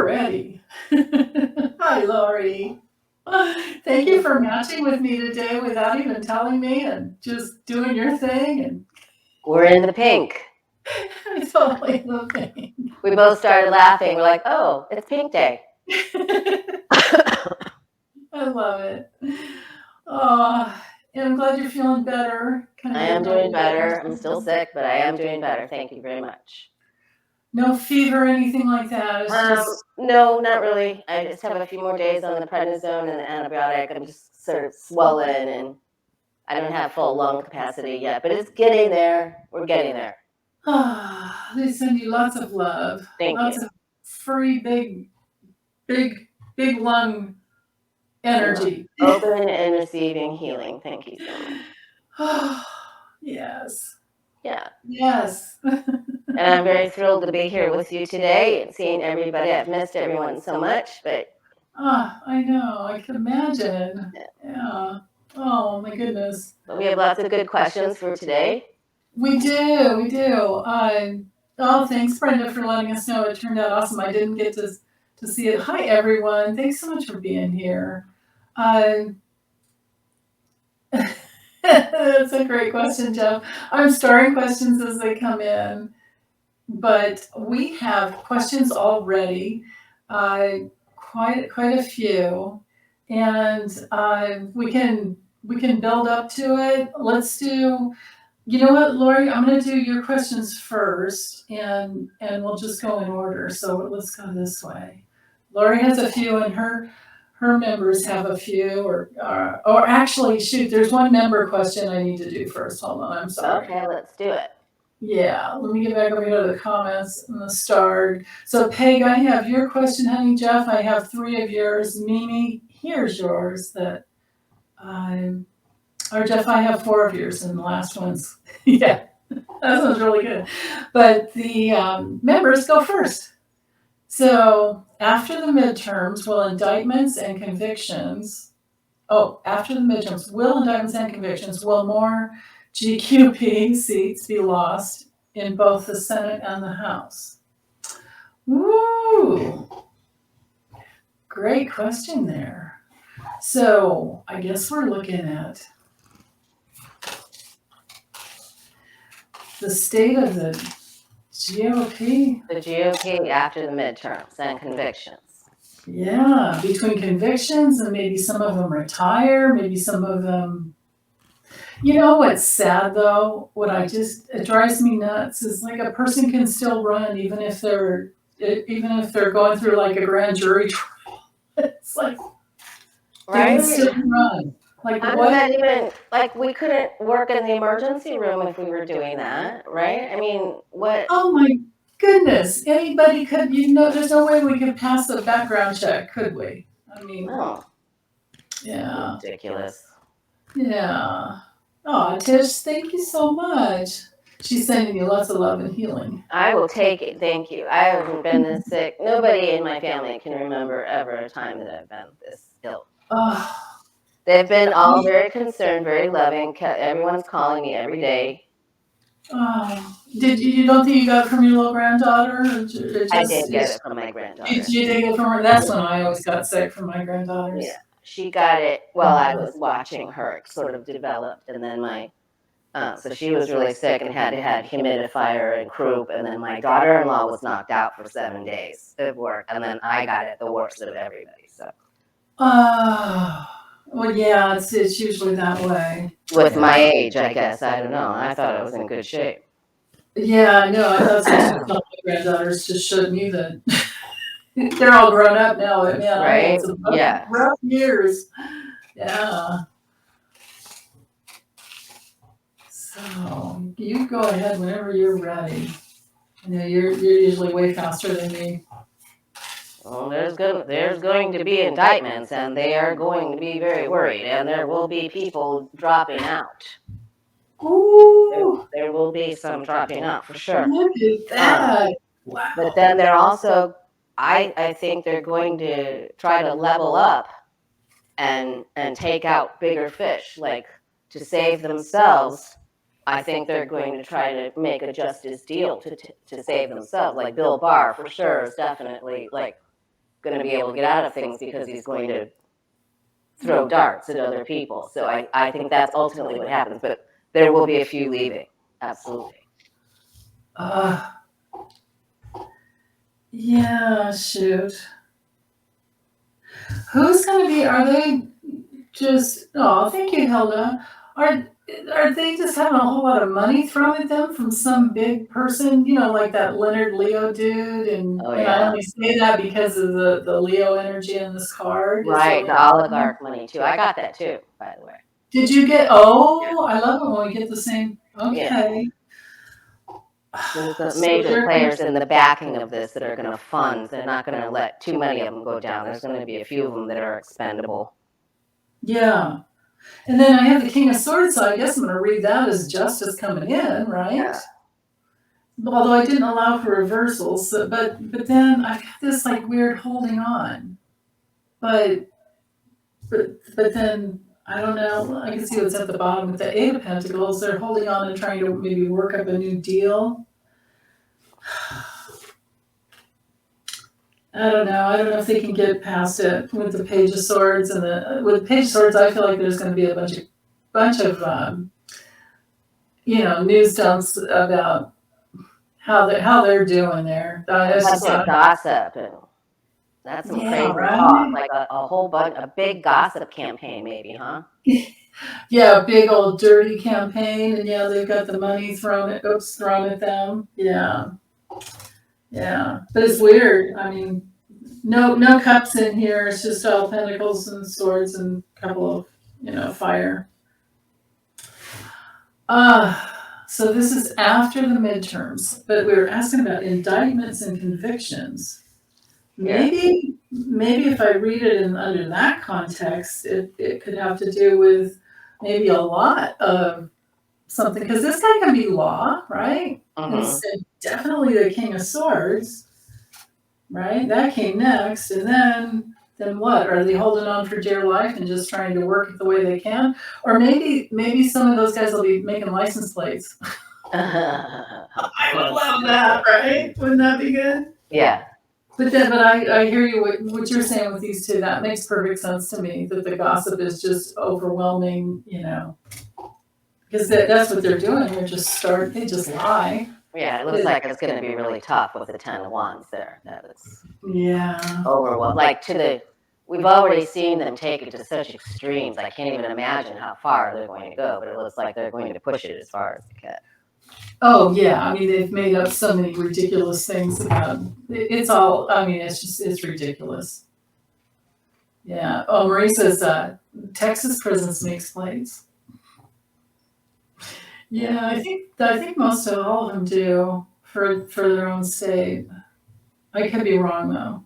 we're ready. Hi, Lori. Thank you for matching with me today without even telling me and just doing your thing. And We're in the pink. I totally love it. We both started laughing. We're like, oh, it's pink day. I love it. Oh, and I'm glad you're feeling better. I am doing better. I'm still sick, but I am doing better. Thank you very much. No fever or anything like that. It's just no, not really. I just have a few more days on the prednisone and the antibiotic. I'm just sort of swollen, and I don't have full lung capacity yet, but it's getting there. We're getting there. They send you lots of love. Lots of free, big lung energy. Open and receiving healing. Thank you so much. Yes. Yeah. Yes. And I'm very thrilled to be here with you today and seeing everybody. I've missed everyone so much, but I know. I can imagine. Yeah. Oh my goodness. But we have lots of good questions for today. We do. We do. Oh, thanks, Brenda, for letting us know. It turned out awesome. I didn't get to see it. Hi, everyone. Thanks so much for being here. That's a great question, Jeff. I'm starting questions as they come in, but we have questions already, quite a few, and we can build up to it. Let's do. You know what, Lori? I'm going to do your questions first, and we'll just go in order. So let's go this way. Lori has a few, and her members have a few, or actually, shoot, there's one member question I need to do first. Hold on, I'm sorry. Okay, let's do it. Yeah, let me get back over here to the comments and the start. So, Peg, I have your question, honey. Jeff, I have 3 of yours. Mimi, here's yours. Or Jeff, I have 4 of yours, and the last one's yeah, that sounds really good. But the members go first. So after the midterms, will indictments and convictions? Oh, after the midterms, will indictments and convictions? Will more GQP seats be lost in both the Senate and the House? Woo! Great question there. So I guess we're looking at the state of the GOP. The GOP after the midterms and convictions. Yeah, between convictions and maybe some of them retire, maybe some of them. You know what's sad though? It drives me nuts is like a person can still run even if they're going through like a grand jury trial. It's like they can still run. Like what? Not even like we couldn't work in the emergency room if we were doing that, right? I mean, what? Oh my goodness! Anybody could. There's no way we could pass a background check, could we? I mean, yeah, ridiculous. Yeah. Oh, Tish, thank you so much. She's sending you lots of love and healing. I will take it. Thank you. I haven't been this sick. Nobody in my family can remember ever a time that I've been this ill. Oh. They've been all very concerned, very loving. Everyone's calling me every day. Oh. You don't think you got it from your little granddaughter? I did get it from my granddaughter. You did get it from her? That's when I always got sick from my granddaughters. Yeah. She got it while I was watching her sort of develop, and then so she was really sick and had to have humidifier and croup, and then my daughter-in-law was knocked out for 7 days of work, and then I got it the worst of everybody. So. Well, yeah, it's usually that way. With my age, I guess. I don't know. I thought I was in good shape. Yeah, no, I thought my granddaughters just showed me that they're all grown up now. Man, right? Rough years. Yeah. So you go ahead whenever you're ready. You're usually way faster than me. Well, there's going to be indictments, and they are going to be very worried, and there will be people dropping out. Ooh. There will be some dropping out for sure. Look at that. Wow. But then they're also, I think they're going to try to level up and take out bigger fish, like to save themselves. I think they're going to try to make a justice deal to save themselves, like Bill Barr for sure is definitely like going to be able to get out of things because he's going to throw darts at other people. So I think that's ultimately what happens. But there will be a few leaving. Absolutely. Yeah, shoot. Who's going to be, are they just, oh, thank you, Hilda. Are they just having a whole lot of money thrown at them from some big person, like that Leonard Leo dude? And, Oh, and yeah. I only say that because of the Leo energy in this card. Right, the oligarch money too. I got that too, by the way. Did you get, I love it when we get the same, okay. There's the major players in the backing of this that are going to fund. They're not going to let too many of them go down. There's going to be a few of them that are expendable. Yeah. And then I have the King of Swords, so I guess I'm going to read that as justice coming in, right? Yeah. Although I didn't allow for reversals, but then I've got this like weird holding on. But then I don't know. I can see what's at the bottom with the Eight of Pentacles. They're holding on and trying to maybe work up a new deal. I don't know. I don't know if they can get past it with the Page of Swords with the Page of Swords. I feel like there's going to be a bunch of news dumps about how they're doing there. That's like gossip. That's some crazy talk, like a whole bunch, a big gossip campaign, maybe, huh? Yeah, a big old dirty campaign, and they've got the money thrown at them. Yeah, but it's weird. I mean, no cups in here. It's just all pentacles and swords and a couple of fire. So this is after the midterms, but we were asking about indictments and convictions. Maybe if I read it under that context, it could have to do with maybe a lot of something, because this guy can be law, right? And so definitely the King of Swords, right? That came next, and then what? Are they holding on for dear life and just trying to work it the way they can? Or maybe some of those guys will be making license plates. I would love that, right? Wouldn't that be good? Yeah. But I hear you what you're saying with these two. That makes perfect sense to me, that the gossip is just overwhelming, because that's what they're doing. They just lie. Yeah, it looks like it's going to be really tough with the 10 of Wands there. That's overwhelming. Like we've already seen them take it to such extremes. I can't even imagine how far they're going to go, but it looks like they're going to push it as far as they can. Oh yeah, I mean, they've made up so many ridiculous things about it's all. I mean, it's ridiculous. Yeah. Oh, Marie says Texas prisons makes plates. Yeah, I think most of all of them do for their own state. I could be wrong though.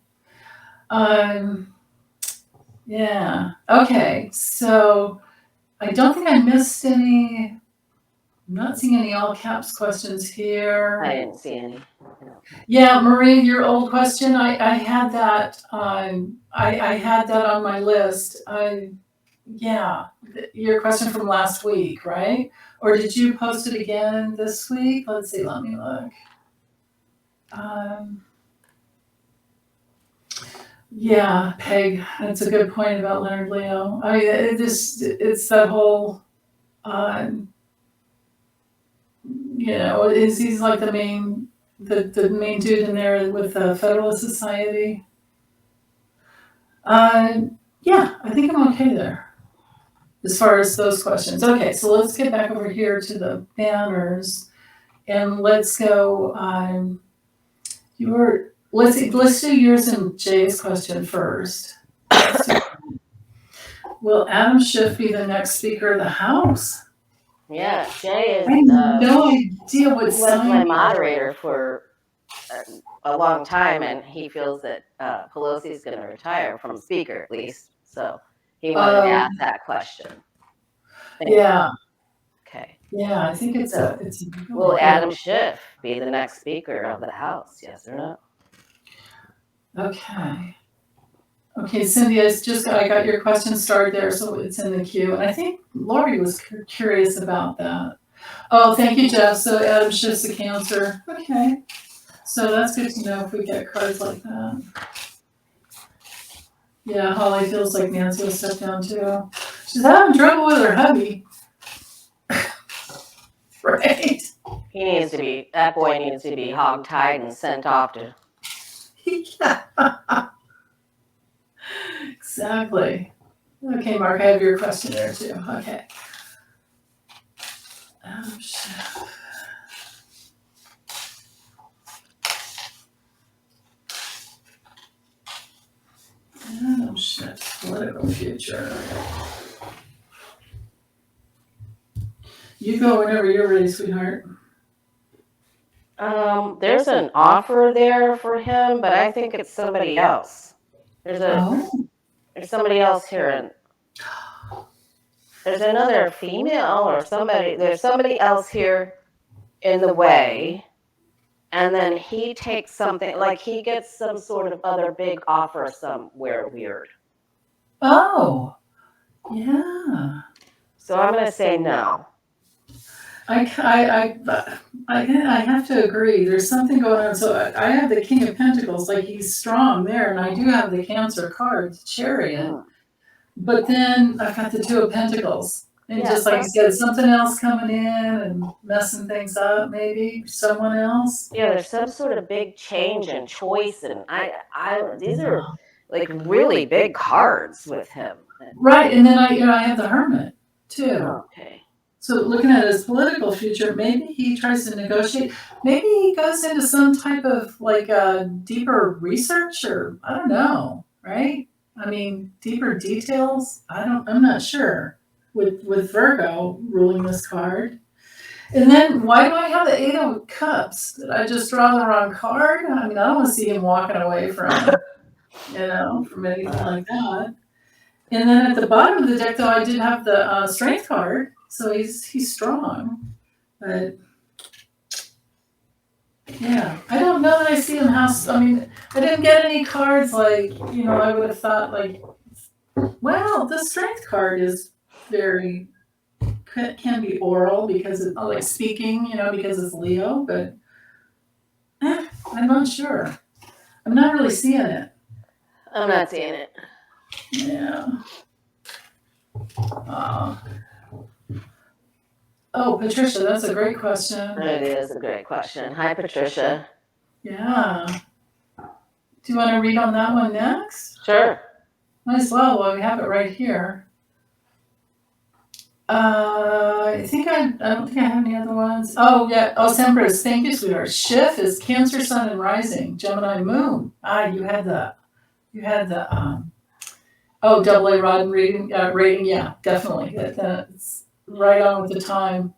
Yeah. Okay. So I don't think I missed any. I'm not seeing any all caps questions here. I didn't see any. Yeah, Marie, your old question, I had that. I had that on my list. Your question from last week, right? Or did you post it again this week? Let's see. Let me look. Yeah, Peg, that's a good point about Leonard Leo. I mean, it's that whole. He's like the main dude in there with the Federalist Society. Yeah, I think I'm okay there as far as those questions. Okay, so let's get back over here to the banners, and let's go. Let's do yours and Jay's question first. Will Adam Schiff be the next Speaker of the House? Yeah, Jay is. I have no idea what he was my moderator for a long time, and he feels that Pelosi is going to retire from Speaker, at least. So he wanted to ask that question. Yeah. Okay. Yeah, I think it's a. Will Adam Schiff be the next Speaker of the House? Yes or no? Okay, Cindy, I got your question started there, so it's in the queue. And I think Lori was curious about that. Oh, thank you, Jeff. So Adam Schiff's a Cancer. Okay. So that's good to know if we get cards like that. Yeah, Holly feels like Nancy will step down too. She's having trouble with her hubby. Right? That boy needs to be hogtied and sent off to. Yeah. Exactly. Okay, Mark, I have your question there too. Okay. Adam Schiff. Adam Schiff, political future. You go whenever you're ready, sweetheart. There's an offer there for him, but I think it's somebody else. There's somebody else here, and there's another female or somebody. There's somebody else here in the way, and then he takes something, like he gets some sort of other big offer somewhere weird. Oh, yeah. So I'm gonna say no. I have to agree. There's something going on. So I have the King of Pentacles, like he's strong there, and I do have the Cancer card, Chariot. But then I've got the Two of Pentacles. And just like you said, something else coming in and messing things up, maybe someone else. Yeah, there's some sort of big change and choice, and these are like really big cards with him. Right, and then I have the Hermit too. Okay. So looking at his political future, maybe he tries to negotiate. Maybe he goes into some type of like deeper research, or I don't know, right? I mean, deeper details. I'm not sure. With Virgo ruling this card. And then why do I have the Eight of Cups? Did I just draw the wrong card? I mean, I don't want to see him walking away from anything like that. And then at the bottom of the deck, though, I did have the Strength card, so he's strong. But yeah, I don't know that I see him house. I mean, I didn't get any cards like I would have thought like, well, the Strength card is very can be oral because it's like speaking, because it's Leo. But I'm not sure. I'm not really seeing it. I'm not seeing it. Yeah. Oh, Patricia, that's a great question. It is a great question. Hi, Patricia. Yeah. Do you want to read on that one next? Sure. Might as well while we have it right here. I don't think I have any other ones. Oh, yeah. Oh, Semperis, thank you, sweetheart. Schiff is Cancer, Sun, and Rising. Gemini, Moon. You had the double A rod and rating. Yeah, definitely. That's right on with the time.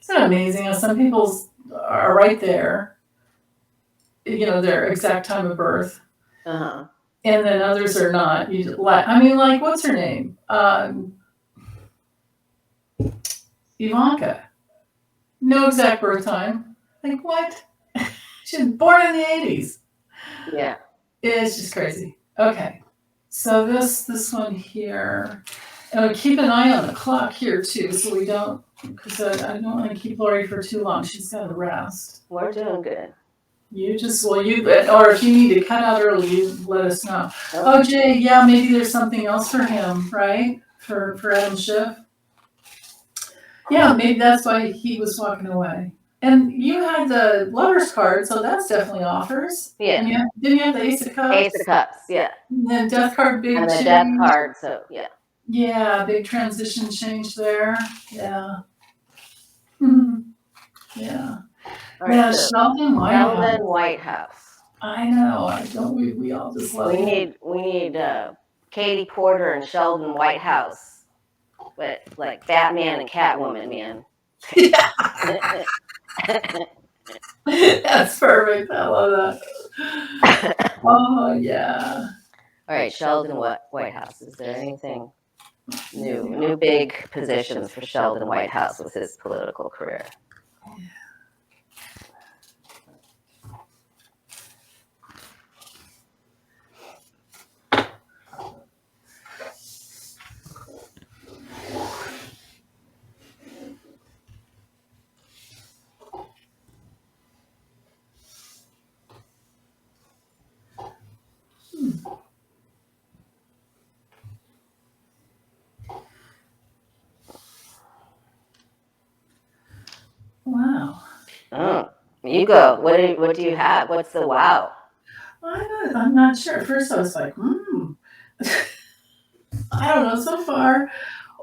Isn't it amazing how some people's are right there, their exact time of birth. Uh-huh. And then others are not. Like, what's her name? Ivanka. No exact birth time. Like, what? She was born in the 80s. Yeah. It's just crazy. Okay. So this one here. And keep an eye on the clock here, too, so we don't, because I don't want to keep Lori for too long. She's got to rest. We're doing good. Or if you need to cut out early, you let us know. Okay. Oh, Jay, yeah, maybe there's something else for him, right? For Adam Schiff. Yeah, maybe that's why he was walking away. And you had the Lover's card, so that's definitely offers. Yeah. And didn't you have the Ace of Cups? Ace of Cups, yeah. And then Death card, big and the change. Death card, so yeah. Yeah, big transition change there. Yeah. Yeah. All right, Yeah, so Sheldon Whitehouse. I know. We all just love him. We need Katie Porter and Sheldon Whitehouse. But like Batman and Catwoman, man. Yeah. That's perfect. I love that. Oh yeah. All right, Sheldon Whitehouse. Is there anything new? New big positions for Sheldon Whitehouse with his political career. You go. What do you have? What's the wow? I'm not sure. At first I was like, I don't know. So far,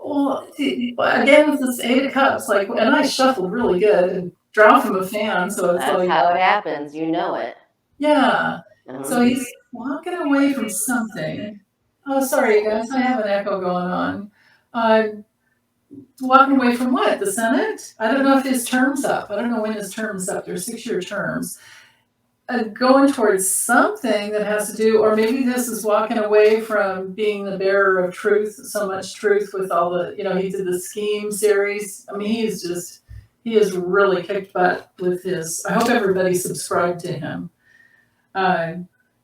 well, again, with this 8 of Cups, like, and I shuffled really good and draw from a fan, so it's That's like, how it happens. You know it. yeah. So Mhm. he's walking away from something. Oh, sorry, you guys. I have an echo going on. Uh, walking away from what? The Senate? I don't know if his term's up. I don't know when his term's up. They're 6-year terms. Going towards something that has to do, or maybe this is walking away from being the bearer of truth, so much truth with all the, he did the scheme series. I mean, he has really kicked butt with his, I hope everybody subscribed to him.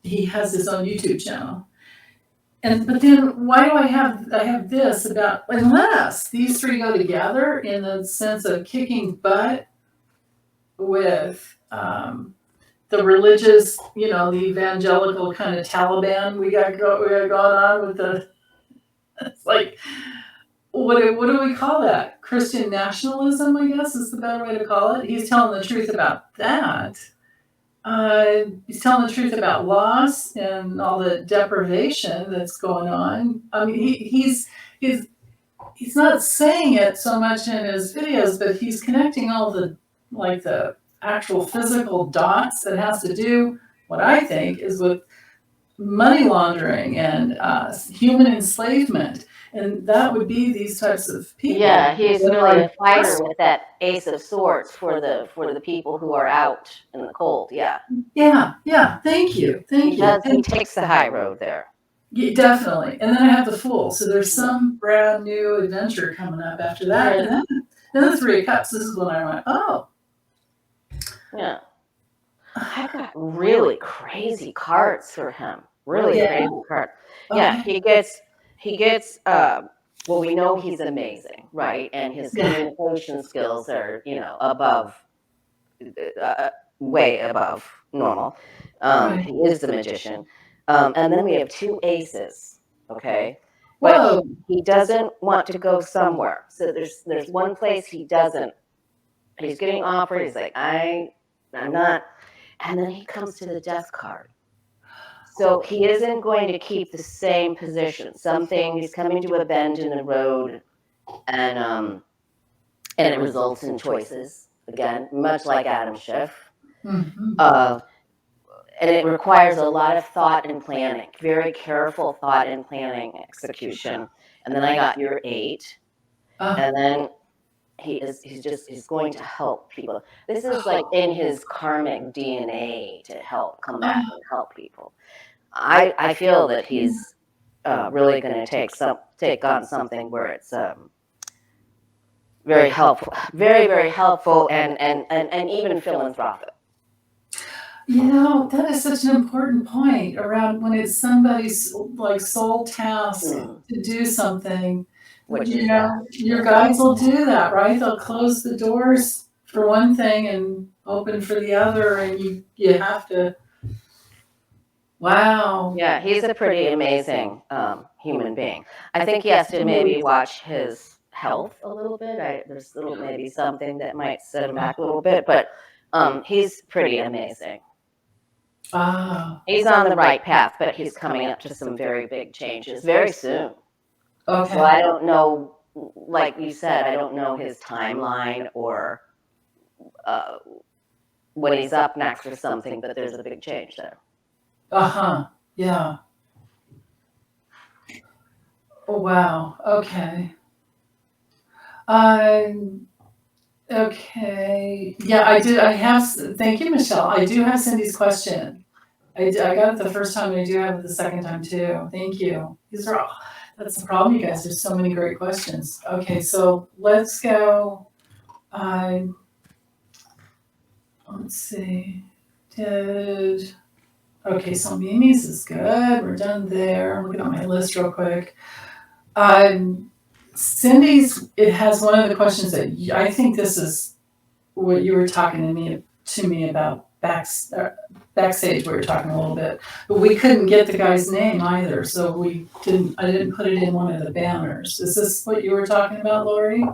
He has his own YouTube channel. But then why do I have this about, unless these three go together in the sense of kicking butt with, the religious, the evangelical kind of Taliban we got going on with it's like, what do we call that? Christian nationalism, I guess, is the better way to call it. He's telling the truth about that. He's telling the truth about loss and all the deprivation that's going on. I mean, he's not saying it so much in his videos, but he's connecting all the actual physical dots that has to do, what I think, is with money laundering and human enslavement. And that would be these types of people. Yeah, he's really a fighter with that Ace of Swords for the people who are out in the cold. Yeah. Yeah. Thank you. He takes the high road there. Yeah, definitely. And then I have the Fool. So there's some brand new adventure coming up after that. And then the 3 of Cups. This is when I went, oh. Yeah. I got really crazy cards for him. Really crazy cards. Yeah, he gets well, we know he's amazing, right? And his communication skills are, above, way above normal. He is the magician. And then we have 2 aces, okay? But he doesn't want to go somewhere. So there's one place he doesn't. He's getting offered. He's like, I'm not. And then he comes to the Death card. So he isn't going to keep the same position. He's coming to a bend in the road, and it results in choices, again, much like Adam Schiff. Mm-hmm. And it requires a lot of thought and planning, very careful thought and planning, execution. And then I got your 8, and then he's going to help people. This is like in his karmic DNA to come back and help people. I feel that he's really going to take on something where it's very helpful, very, very helpful, and even philanthropic. That is such an important point around when it's somebody's sole task to do something. Your guides will do that, right? They'll close the doors for one thing and open for the other, and you have to. Wow. Yeah, he's a pretty amazing human being. I think he has to maybe watch his health a little bit. There's maybe something that might set him back a little bit, but he's pretty amazing. He's on the right path, but he's coming up to some very big changes very soon. Okay. So I don't know, like you said, I don't know his timeline or when he's up next or something, but there's a big change there. Yeah. Oh, wow. Okay. Okay. Yeah, I did. Thank you, Michelle. I do have Cindy's question. I got it the first time, and I do have it the second time too. Thank you. That's the problem, you guys. There's so many great questions. Okay, so let's go. Let's see. Okay, so Mimi's is good. We're done there. I'm looking at my list real quick. Cindy's, it has one of the questions that I think this is what you were talking to me about backstage. We were talking a little bit, but we couldn't get the guy's name either, so I didn't put it in one of the banners. Is this what you were talking about, Lori?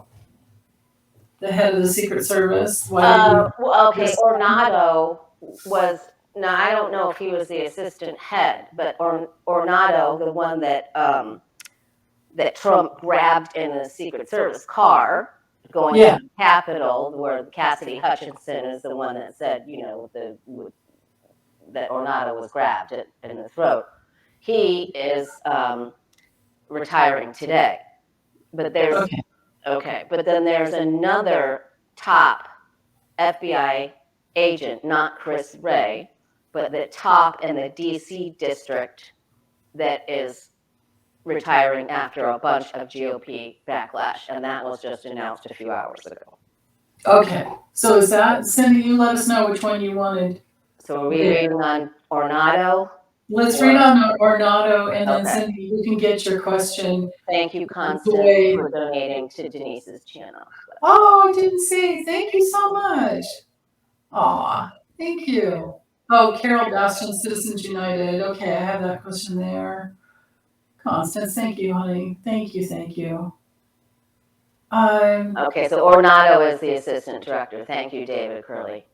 the head of the Secret Service? Well, okay, Ornato was, now I don't know if he was the assistant head, but Ornato, the one that that Trump grabbed in the Secret Service car going to the Capitol, where Cassidy Hutchinson is the one that said, you know, that Ornato was grabbed in the throat. He is retiring today. But there's but then there's another top FBI agent, not Chris Wray, but the top in the DC district that is retiring after a bunch of GOP backlash, and that was just announced a few hours ago. Okay, so is that, Cindy, you let us know which one you wanted. So are we reading on Ornato? Let's read on Ornato, and then Cindy, you can get your question. Thank you, Constance, for donating to Denise's channel. Oh, I didn't see. Thank you so much. Aw, thank you. Oh, Carol Bastion, Citizens United. Okay, I have that question there. Constance, thank you, honey. Thank you. Okay, so Ornato is the assistant director. Thank you, David Curley.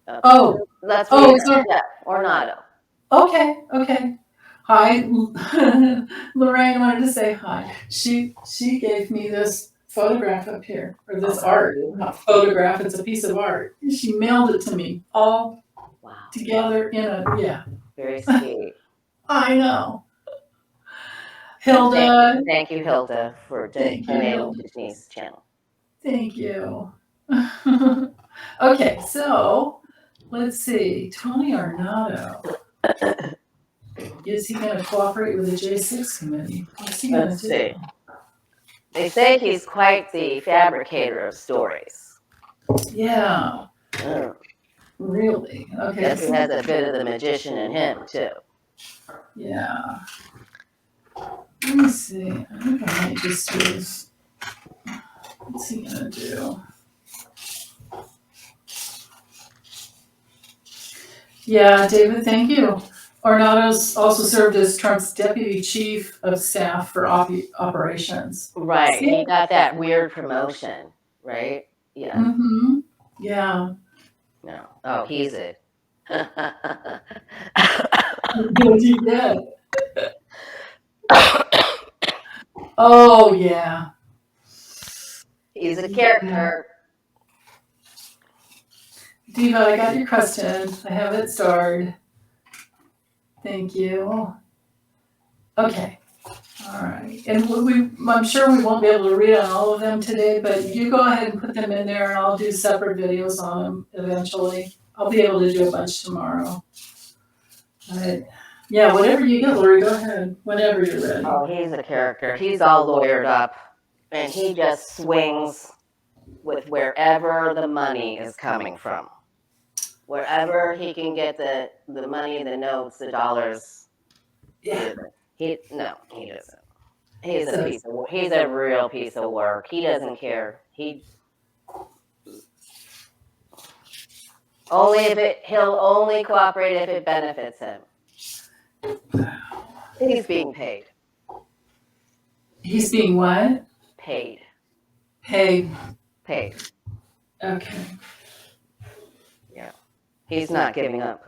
Okay. Let's read Ornato. Okay. Hi, Lorraine wanted to say hi. She gave me this photograph up here, or this art, not photograph, it's a piece of art. She mailed it to me all together in a, Very sweet. I know. Hilda. Thank you, Hilda, for donating to Denise's channel. Thank you. Okay, so let's see. Toni Ornato. Is he going to cooperate with the J6 committee? Let's see. They say he's quite the fabricator of stories. Yeah. Really? Okay. Yes, he has a bit of the magician in him, too. Yeah. Let me see. I think I might just use. What's he going to do? Yeah, David, thank you. Ornato's also served as Trump's deputy chief of staff for operations. Right. He got that weird promotion, right? Yeah. Mm-hmm. Yeah. No. Oh, he's it. What did you get? Oh, yeah. He's a character. Diva, I got your question. I have it starred. Thank you. Okay. All right. And I'm sure we won't be able to read on all of them today, but you go ahead and put them in there and I'll do separate videos on them eventually. I'll be able to do a bunch tomorrow. But yeah, whatever you get, Lori, go ahead. Whenever you're ready. Oh, he's a character. He's all lawyered up and he just swings with wherever the money is coming from. Wherever he can get the money, the notes, the dollars. Yeah. He doesn't. He's a real piece of work. He doesn't care. He'll only cooperate if it benefits him. He's being paid. He's being what? Paid. Paid. Okay. Yeah. He's not giving up.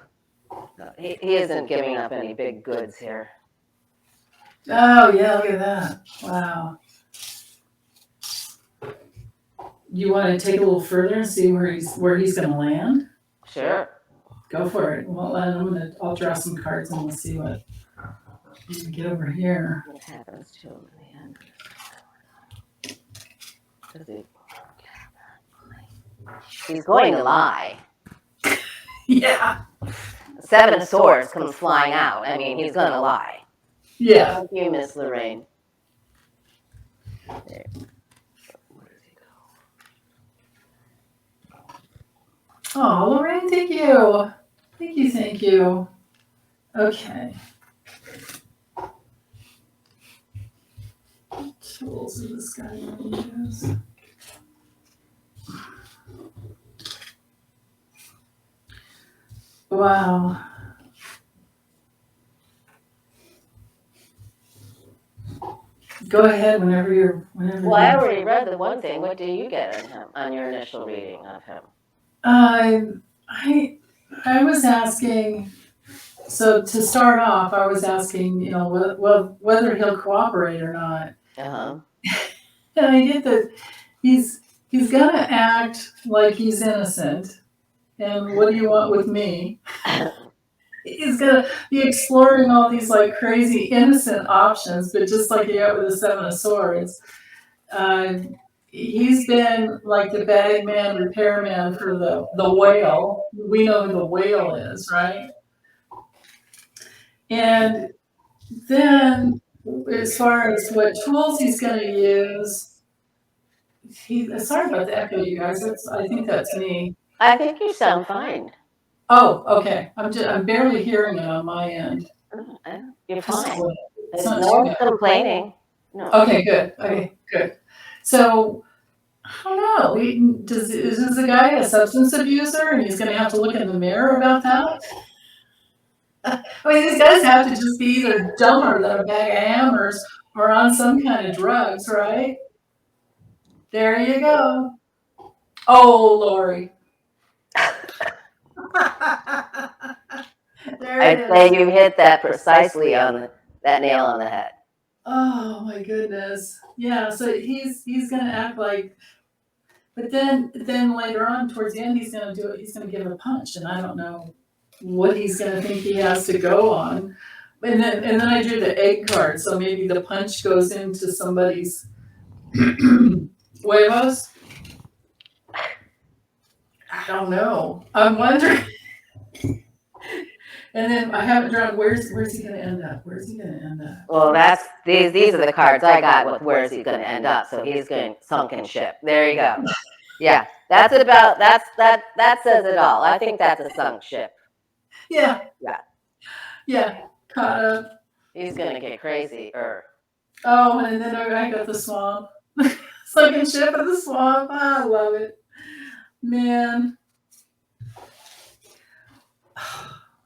He isn't giving up any big goods here. Oh, yeah, look at that. Wow. You want to take a little further and see where he's going to land? Sure. Go for it. Well, I'll draw some cards and we'll see what we can get over here. What happens to him in the end? He's going to lie. Yeah. Seven of Swords comes flying out. I mean, he's going to lie. Yeah. Thank you, Miss Lorraine. There. Where does he go? Oh, Lorraine, thank you. Thank you. Okay. What tools is this guy going to use? Wow. Go ahead whenever Well, I you're. already read the one thing. What do you get on him, on your initial reading of him? I was asking. So to start off, I was asking, whether he'll cooperate or not. Uh-huh. And I get that he's gonna act like he's innocent. And what do you want with me? He's gonna be exploring all these like crazy innocent options, but just like you got with the Seven of Swords, uh, he's been like the bagman repairman for the whale. We know who the whale is, right? And then, as far as what tools he's going to use, sorry about the echo, you guys. I think that's me. I think you sound fine. Oh, okay. I'm barely hearing it on my end. You're fine. It's No not too one's bad. complaining. No. Okay, good. Okay, good. So, I don't know. Is the guy a substance abuser and he's going to have to look in the mirror about that? I mean, these guys have to just be either dumber than a bag of hammers or on some kind of drugs, right? There you go. Oh, Lori. There it I'd say is. you hit that precisely on that nail on the head. Oh my goodness. Yeah, so he's gonna act like, but then later on towards the end he's gonna do it, he's gonna give a punch, and I don't know what he's gonna think he has to go on. And then I drew the egg card, so maybe the punch goes into somebody's huevos. I don't know. I'm wondering. And then I haven't drawn where's he gonna end up? Where's he gonna end up? Well, that's these are the cards I got with where's he going to end up. So he's going sunken ship. There you go. Yeah, that says it all. I think that's a sunk ship. Yeah. Yeah. Caught up. He's going to get crazy. Oh, and then I got the swamp. Sunken ship of the swamp. I love it. Man.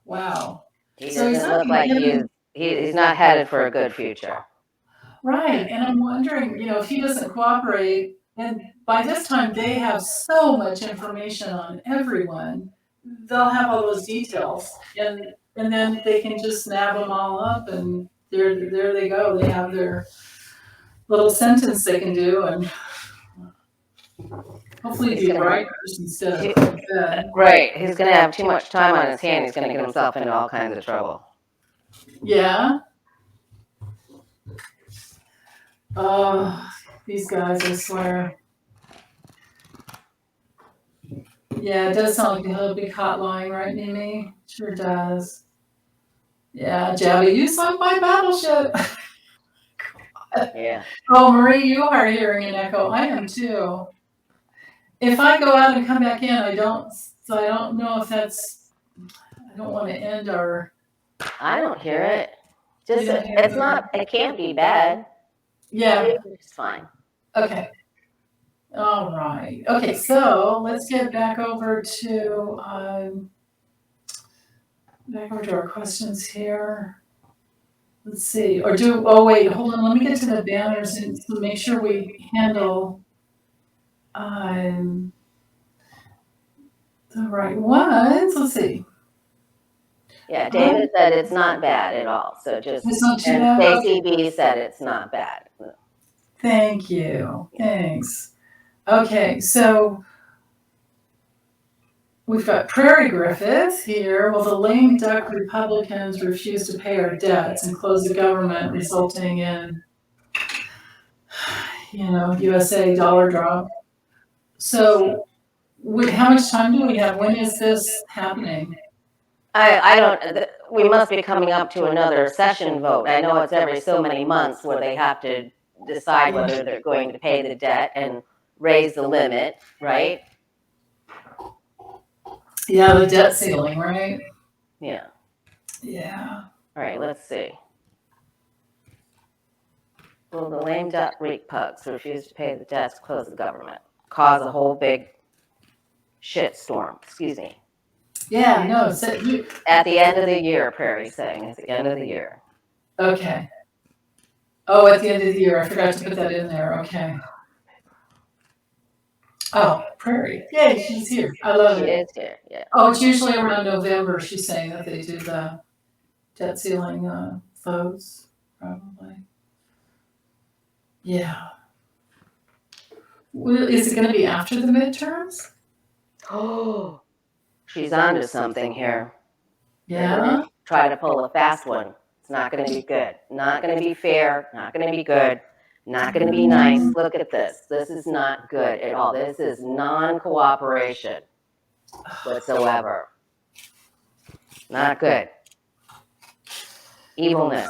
Wow. He doesn't look like he's not headed for a good future. Right. And I'm wondering, if he doesn't cooperate, and by this time they have so much information on everyone, they'll have all those details. And then they can just snap them all up, and there they go. They have their little sentence they can do, and hopefully be writers instead of dead. Right. He's going to have too much time on his hands. He's going to get himself into all kinds of trouble. Yeah. Oh, these guys, I swear. Yeah, it does sound like he'll be caught lying, right, Mimi? Sure does. Yeah, Jabby, you sunk my battleship. Yeah. Oh, Marie, you are hearing an echo. I am too. If I go out and come back in, I don't know if that's, I don't want to end our. I don't hear it. It can't be bad. Yeah. It's fine. Okay. All right. Okay, so let's get back over to our questions here. Let's see. Wait, hold on. Let me get to the banners and make sure we handle the right ones. Let's see. Yeah, David said it's not bad at all. So just it's not too bad. Stacey B said it's not bad. Thank you. Thanks. Okay, so we've got Prairie Griffith here. Well, the lame duck Republicans refuse to pay our debts and close the government, resulting in, USA dollar drop. So, how much time do we have? When is this happening? I don't. We must be coming up to another session vote. I know it's every so many months where they have to decide whether they're going to pay the debt and raise the limit, right? Yeah, the debt ceiling, right? Yeah. Yeah. All right, let's see. Will the lame duck repugs refuse to pay the debts, close the government, cause a whole big shitstorm? Excuse me. Yeah, no. At the end of the year, Prairie's saying, at the end of the year. Okay. Oh, at the end of the year. I forgot to put that in there. Okay. Oh, Prairie. Yay, she's here. I love She it. is here. Yeah. Oh, it's usually around November, she's saying that they do the debt ceiling votes, probably. Yeah. Well, is it going to be after the midterms? Oh, she's onto something here. They're Yeah. gonna try to pull a fast one. It's not going to be good. Not going to be fair. Not going to be good. Not going to be nice. Look at this. This is not good at all. This is non-cooperation whatsoever. Not good. Evilness.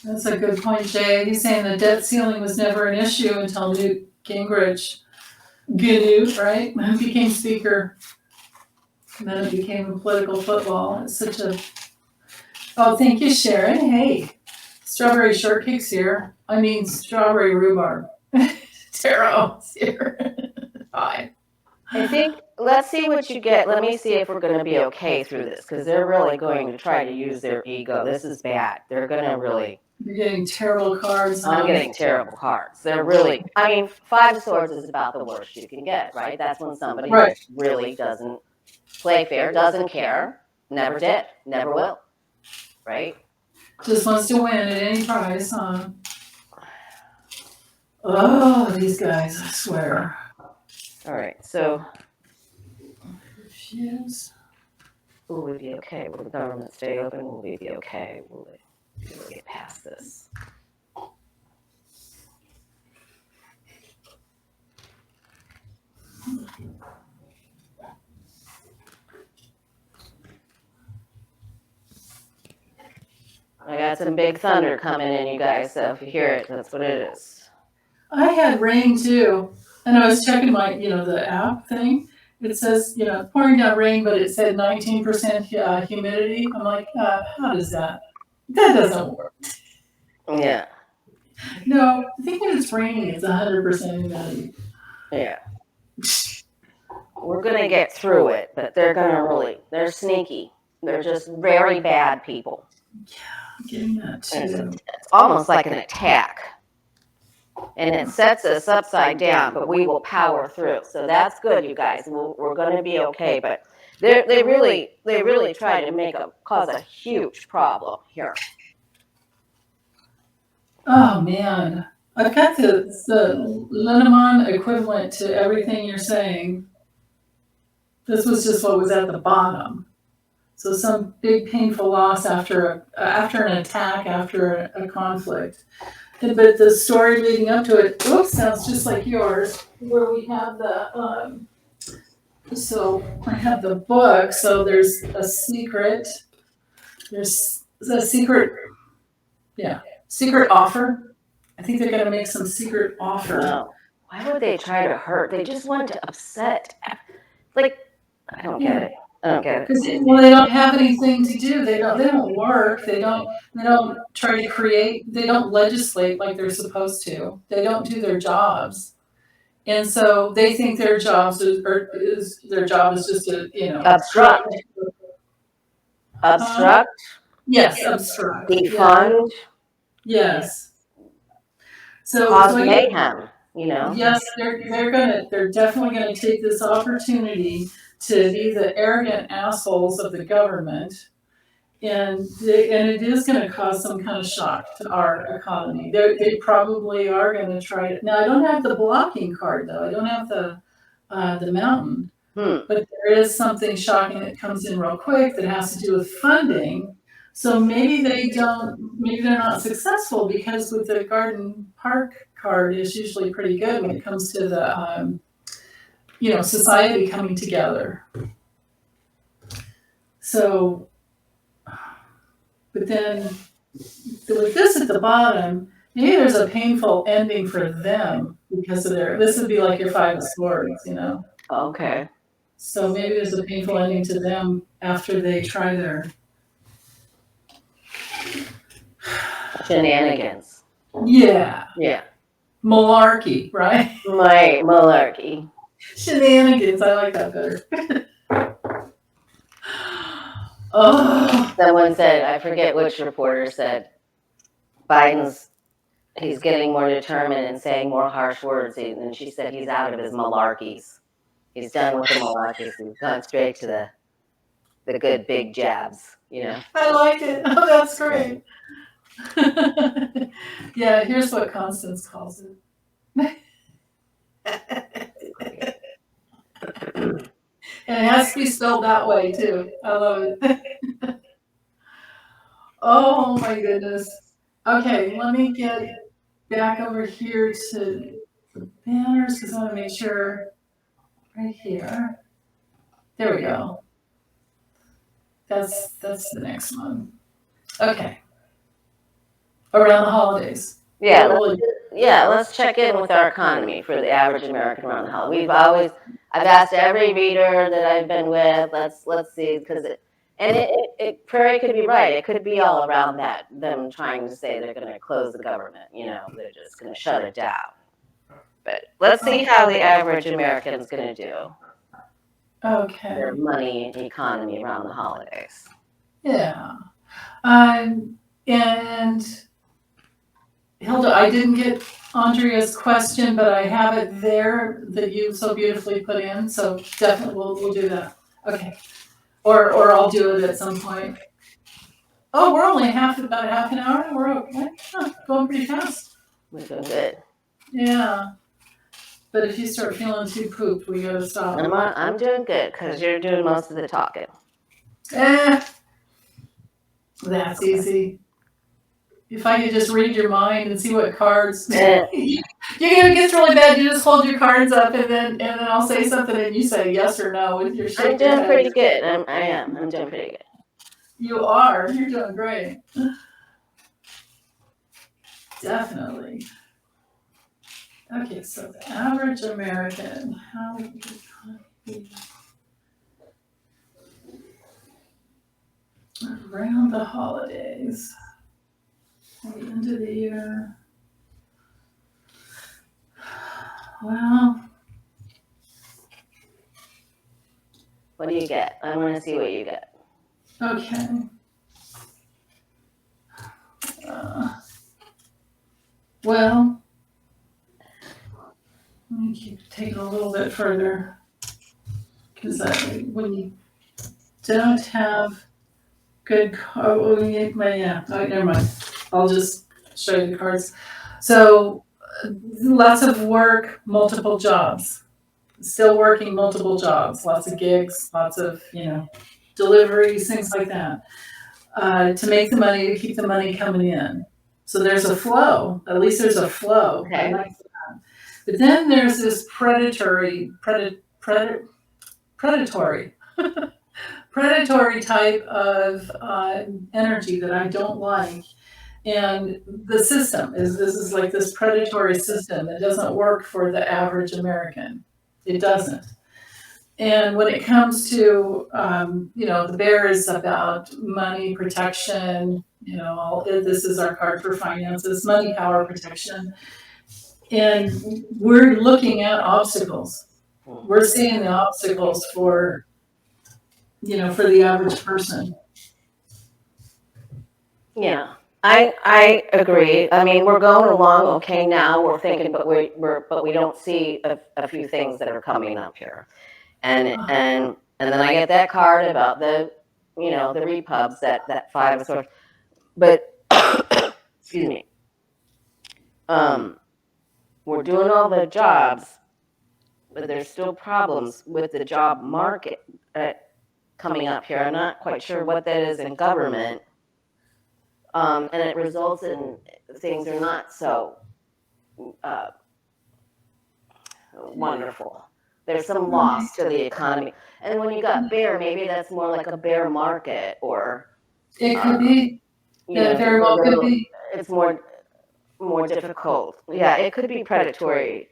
That's a good point, Jay. He's saying the debt ceiling was never an issue until Newt Gingrich, right, became speaker. And then it became a political football. It's such a. Oh, thank you, Sharon. Hey, strawberry shortcake's here. I mean, strawberry rhubarb. Taro's here. Hi. I think, let's see what you get. Let me see if we're going to be okay through this, because they're really going to try to use their ego. This is bad. They're going to really. You're getting terrible cards. I'm getting terrible cards. They're really, I mean, Five of Swords is about the worst you can get, right? That's when somebody Right. really doesn't play fair, doesn't care, never did, never will, right? Just wants to win at any price, huh? Oh, these guys, I swear. All right, so. Yes. Will we be okay? Will the government stay open? Will we be okay? Will we get past this? I got some big thunder coming in, you guys, so if you hear it, that's what it is. I had rain too, and I was checking my, the app thing. It says, pouring down rain, but it said 19% humidity. I'm like, how does that? That doesn't work. Yeah. No, I think when it's raining, it's 100% humidity. Yeah. We're gonna get through it, but they're sneaky. They're just very bad people. Yeah, I'm getting that too. It's almost like an attack. And it sets us upside down, but we will power through. So that's good, you guys. We're going to be okay. But they really try to cause a huge problem here. Oh man, I've got the Linneman equivalent to everything you're saying. This was just what was at the bottom. So some big painful loss after an attack, after a conflict. But the story leading up to it, sounds just like yours, where we have so I have the book, so there's a secret, secret offer. I think they're going to make some secret offer. Wow. Why would they try to hurt? They just want to upset. Like, I don't get it. I don't get it. Well, they don't have anything to do. They don't work. They don't try to create. They don't legislate like they're supposed to. They don't do their jobs, and so they think their job is just to obstruct. Obstruct. Yes, obstruct. Defund. Yes. So cause mayhem. Yes, they're definitely gonna take this opportunity to be the arrogant assholes of the government, and it is going to cause some kind of shock to our economy. They probably are going to try it. Now, I don't have the blocking card though. I don't have the mountain, but there is something shocking that comes in real quick that has to do with funding. So maybe they're not successful, because with the Garden Park card is usually pretty good when it comes to the society coming together. So, but then with this at the bottom, maybe there's a painful ending for them because of this would be like your Five of Swords, Okay. So maybe there's a painful ending to them after they try their shenanigans. Yeah. Yeah. Malarkey, right? My malarkey. Shenanigans, I like that better. Oh, Someone said, I forget which reporter said, he's getting more determined and saying more harsh words. And she said he's out of his malarkeys. He's done with the malarkeys. He's gone straight to the good big jabs, you know. I like it. Oh, that's great. Yeah, here's what Constance calls it. And it has to be spelled that way too. I love it. Oh my goodness. Okay, let me get back over here to the banners because I want to make sure right here. There we go. That's the next one. Okay. Around the holidays. Yeah, Really. let's check in with our economy for the average American around the holiday. I've asked every reader that I've been with, let's see, because Prairie could be right. It could be all around that, them trying to say they're going to close the government, you know, they're just going to shut it down. But let's see how the average American's going to do. Okay. Their money and economy around the holidays. Yeah. And Hilda, I didn't get Andrea's question, but I have it there that you so beautifully put in. So definitely we'll do that. Okay. Or I'll do it at some point. Oh, we're only about half an hour. We're okay. Going pretty fast. We're doing good. Yeah. But if you start feeling too pooped, we gotta stop. I'm doing good because you're doing most of the talking. That's easy. If I could just read your mind and see what cards. If it gets really bad, you just hold your cards up and then I'll say something and you say yes or no with your shake. I'm doing pretty good. I'm doing pretty good. You are. You're doing great. Definitely. Okay, so the average American, how would you around the holidays, at the end of the year? Well, what do you get? I want to see what you get. Okay. Well, let me keep taking a little bit further because when you don't have good, never mind. I'll just show you the cards. So, lots of work, multiple jobs. Still working multiple jobs, lots of gigs, lots of, deliveries, things like that. To make the money, to keep the money coming in. So there's a flow. At least there's a flow. Okay. But then there's this predatory type of energy that I don't like. And the system this is like this predatory system that doesn't work for the average American. It doesn't. And when it comes to, the bear is about money, protection, this is our card for finances, money, power, protection. And we're looking at obstacles. We're seeing the obstacles for the average person. Yeah, I agree. I mean, we're going along okay now. We're thinking, but we don't see a few things that are coming up here. And then I get that card about the repugs, that 5 of swords. But excuse me. We're doing all the jobs, but there's still problems with the job market coming up here. I'm not quite sure what that is in government. And it results in things are not so wonderful. There's some loss to the economy. And when you got bear, maybe that's more like a bear market, or it could be. Yeah, very well could be. It's more difficult. Yeah, it could be predatory.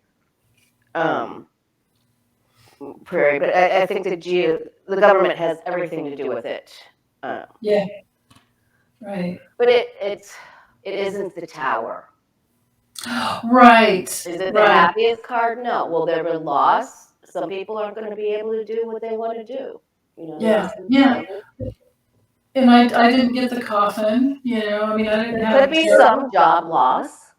Prairie, but I think the government has everything to do with it. Yeah. Right. But it isn't the tower. Right. Is it the happiest card? No. Will there be loss? Some people aren't going to be able to do what they want to do. Yeah. And I didn't get the coffin, I mean, I didn't There have could be some job loss.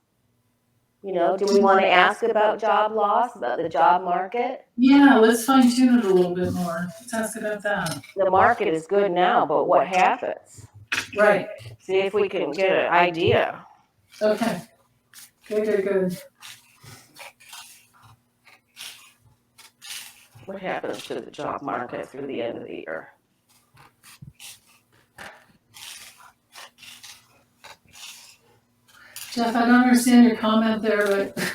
Do we want to ask about job loss, about the job market? Yeah, let's fine tune it a little bit more. Let's ask about that. The market is good now, but what happens? Right. See if we can get an idea. Okay. Good. What happens to the job market through the end of the year? Jeff, I don't understand your comment there, but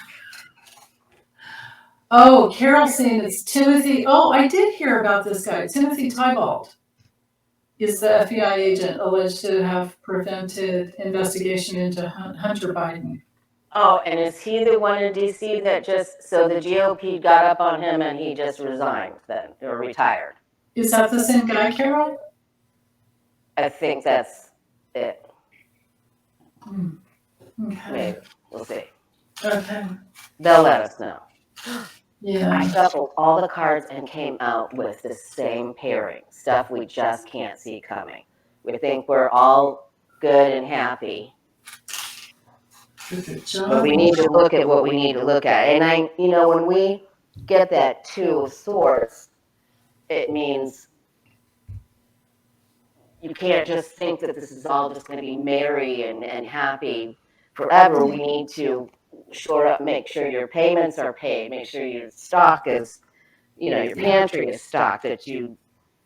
oh, Carol's saying it's Timothy. Oh, I did hear about this guy, Timothy Tybalt. Is the FBI agent alleged to have prevented investigation into Hunter Biden? Oh, and is he the one in DC that so the GOP got up on him and he just resigned then, or retired? Is that the same guy, Carol? I think that's it. Okay. Maybe. We'll see. Okay. They'll let us know. Yeah. I shuffled all the cards and came out with the same pairing, stuff we just can't see coming. We think we're all good and happy. Good job. But we need to look at what we need to look at. And when we get that Two of Swords, it means you can't just think that this is all just going to be merry and happy forever. We need to shore up, make sure your payments are paid, make sure your stock is, your pantry is stocked, that you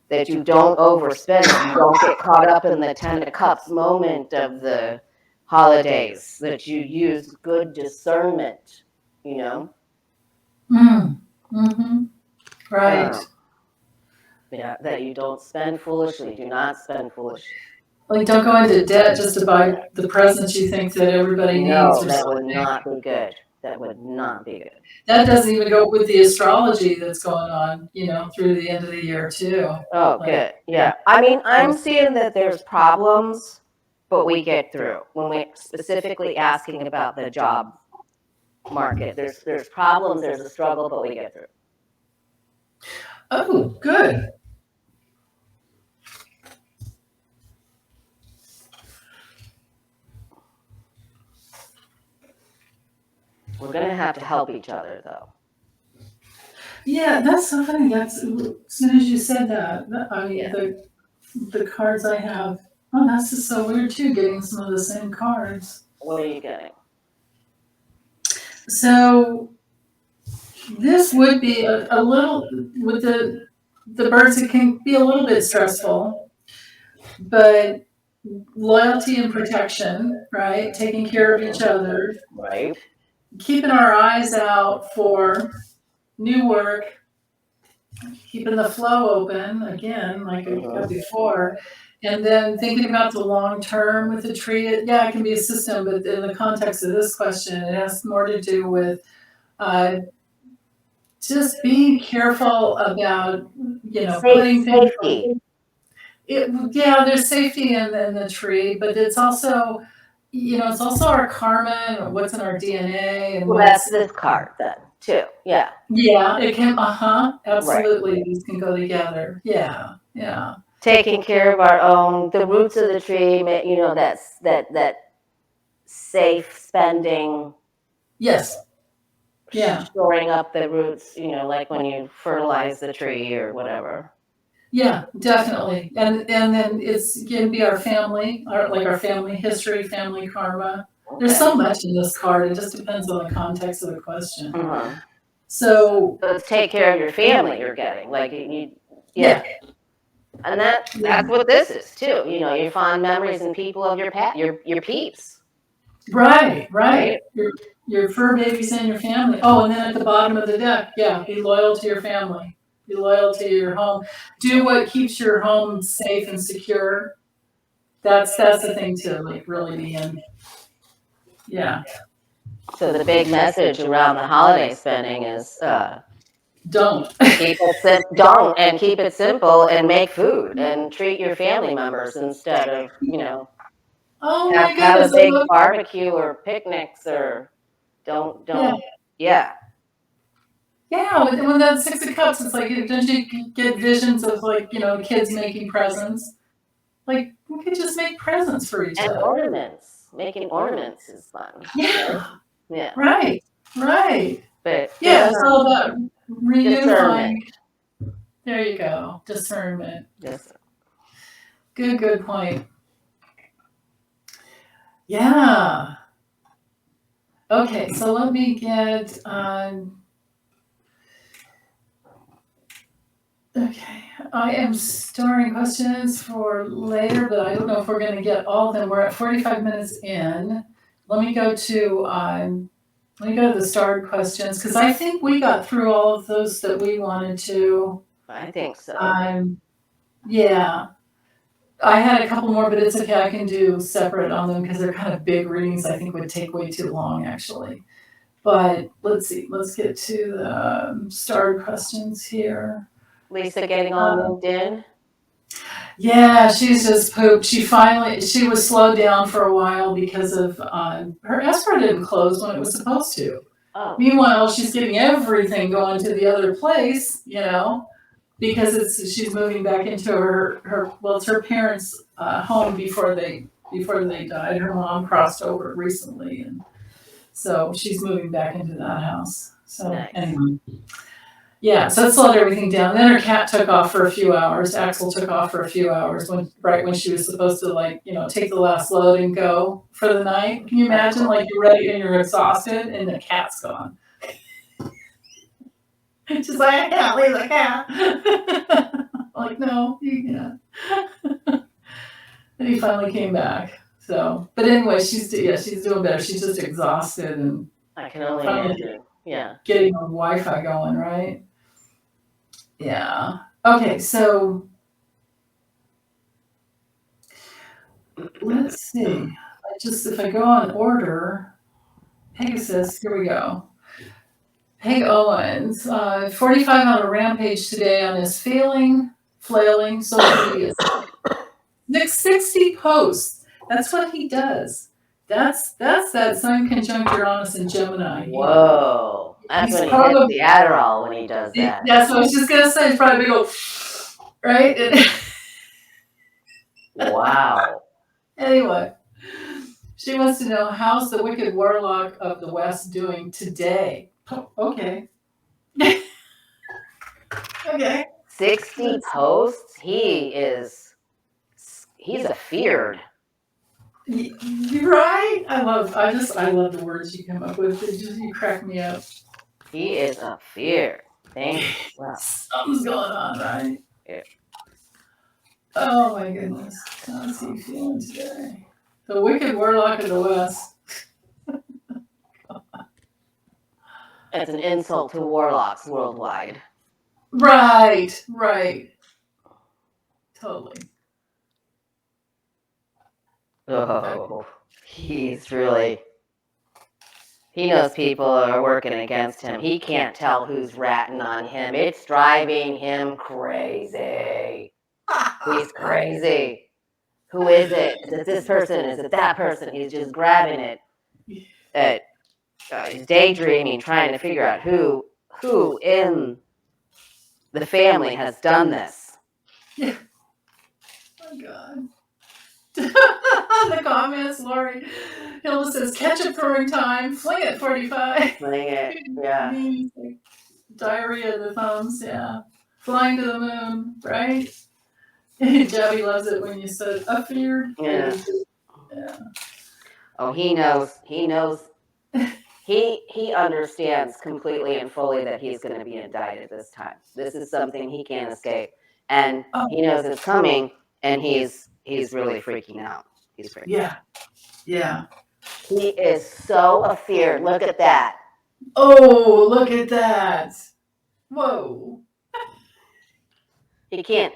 don't overspend, you don't get caught up in the Ten of Cups moment of the holidays, that you use good discernment, Right. Yeah, that you don't spend foolishly, do not spend foolishly. Like, don't go into debt just to buy the presents you think that everybody needs. No, that would not be good. That would not be good. That doesn't even go with the astrology that's going on, through the end of the year too. Oh, good. Yeah. I mean, I'm seeing that there's problems, but we get through. When we're specifically asking about the job market, there's problems, there's a struggle, but we get through. Oh, good. We're going to have to help each other, though. Yeah, that's so funny. That's as soon as you said that. I mean, Yeah. the cards I have. Oh, that's just so weird too. Getting some of the same cards. What are you getting? So this would be a little with the birds. It can be a little bit stressful, but loyalty and protection, right? Taking care of each other, Right. Keeping our eyes out for new work, keeping the flow open again, like I said before, and then thinking about the long term with the tree. Yeah, it can be a system, but in the context of this question, it has more to do with just being careful about, putting things. Safety. There's safety in the tree, but it's also, it's also our karma and what's in our DNA. And Well, that's this card then, too. Yeah. Yeah, it can. Absolutely, right. These can go together. Yeah. Taking care of our own, the roots of the tree. That's that safe spending. Yes. Yeah. Storing up the roots. Like when you fertilize the tree or whatever. Yeah, definitely. And then it's going to be our family, our family history, family karma. Okay. There's so much in this card. It just depends on the context of the question. Mm-hmm. So it's take care of your family you're getting. Like yeah. And that's what this is too. Your fond memories and people of your past, your peeps. Right. Your fur babies and your family. Oh, and then at the bottom of the deck, be loyal to your family. Be loyal to your home. Do what keeps your home safe and secure. That's the thing to really be in. Yeah. So the big message around the holiday spending is don't keep it simple and make food and treat your family members instead of Oh my goodness, have a big barbecue or picnics or don't yeah. Yeah, when that 6 of Cups, it's like, don't you get visions of kids making presents? Like, we could just make presents for each And other. ornaments. Making ornaments is fun. Yeah. Yeah. Right. But Yeah, it's all about reunifying. discernment. There you go. Discernment. Yes. Good point. Yeah. Okay, so let me get okay, I am storing questions for later, but I don't know if we're going to get all of them. We're at 45 minutes in. Let me go to the starred questions because I think we got through all of those that we wanted to. I think so. Yeah. I had a couple more, but it's okay. I can do separate on them because they're kind of big readings. I think would take way too long, actually. But let's see. Let's get to the starred questions here. Lisa getting on LinkedIn? Yeah, she's just pooped. She was slowed down for a while because of her escrow didn't close when it was supposed to. Oh. Meanwhile, she's getting everything going to the other place, because she's moving back into it's her parents' home before they died. Her mom crossed over recently, and so she's moving back into that house. So nice. Anyway. Yeah, so it slowed everything down. Then her cat took off for a few hours. Axel took off for a few hours right when she was supposed to take the last load and go for the night. Can you imagine you're ready and you're exhausted and the cat's gone? She's like, I can't leave the cat. No, you can't. And he finally came back. So, but anyway, she's doing better. She's just exhausted and I can only imagine. Yeah. Getting her Wi-Fi going, right? Yeah. Okay, so let's see. If I go on order, Pegasus, here we go. Peg Owens, 45 on a rampage today on his flailing social media. Next 60 posts. That's what he does. That's that Sun conjunct Uranus and Gemini. Whoa. That's when he hits the Adderall when he does that. That's what I was just going to say. It's probably go, right? Wow. Anyway, she wants to know, how's the Wicked Warlock of the West doing today? Oh, okay. Okay. 60 posts? He's afeared. You're right. I love the words you come up with. You crack me up. He is afeared. Thank you. Wow. Something's going on, right? Yeah. Oh my goodness. How's he feeling today? The Wicked Warlock of the West. It's an insult to warlocks worldwide. Right. Totally. Oh, he knows people are working against him. He can't tell who's ratting on him. It's driving him crazy. He's crazy. Who is it? Is it this person? Is it that person? He's just grabbing it. He's daydreaming, trying to figure out who in the family has done this. Yeah. Oh my God. The comments, Lori Hilda says, ketchup throwing time, fling it 45. Fling it, yeah. Diarrhea of the thumbs, yeah. Flying to the moon, right? Debbie loves it when you said afeared. Yeah. Oh, he knows. He understands completely and fully that he's going to be indicted this time. This is something he can't escape, and he knows it's coming, and he's really freaking out. He's freaking out. Yeah. He is so afeared. Look at that. Oh, look at that. Whoa. He can't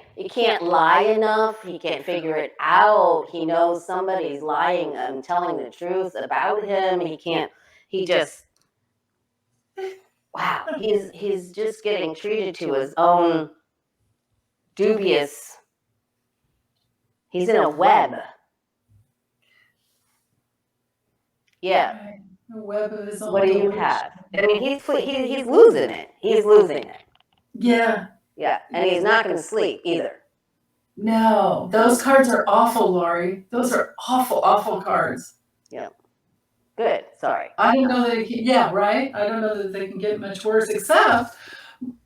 lie enough. He can't figure it out. He knows somebody's lying and telling the truth about him. Wow. He's just getting treated to his own dubious. He's in a web. Yeah. The web of his own. What do you have? I mean, he's losing it. He's losing it. Yeah. Yeah, and he's not going to sleep either. No, those cards are awful, Lori. Those are awful, awful cards. Yeah. Good. Sorry. I don't know that it can, yeah, right? I don't know that they can get much worse, except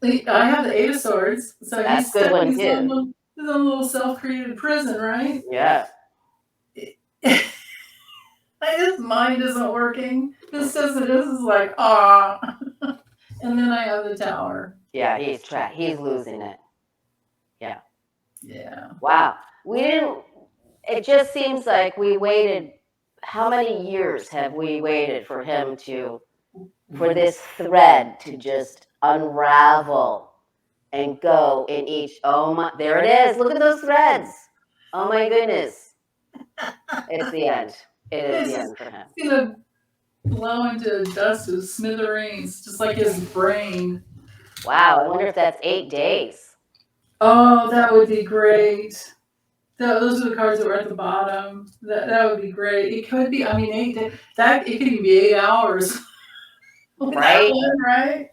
I have the Eight of Swords, so That's he's a good stuck one in his own too. little self-created prison, right? Yeah. His mind isn't working. This is like, ah. And then I have the Tower. Yeah, he's losing it. Yeah. Yeah. Wow. We didn't. It just seems like we waited. How many years have we waited for him for this thread to just unravel and go in each? Oh my! There it is. Look at those threads. Oh my goodness! It's the end. It is the end for him. It's gonna blow into dust of smithereens, just like his brain. Wow. I wonder if that's 8 days. Oh, that would be great. Those are the cards that were at the bottom. That would be great. It could be. I mean, it could even be 8 hours. Right? Right?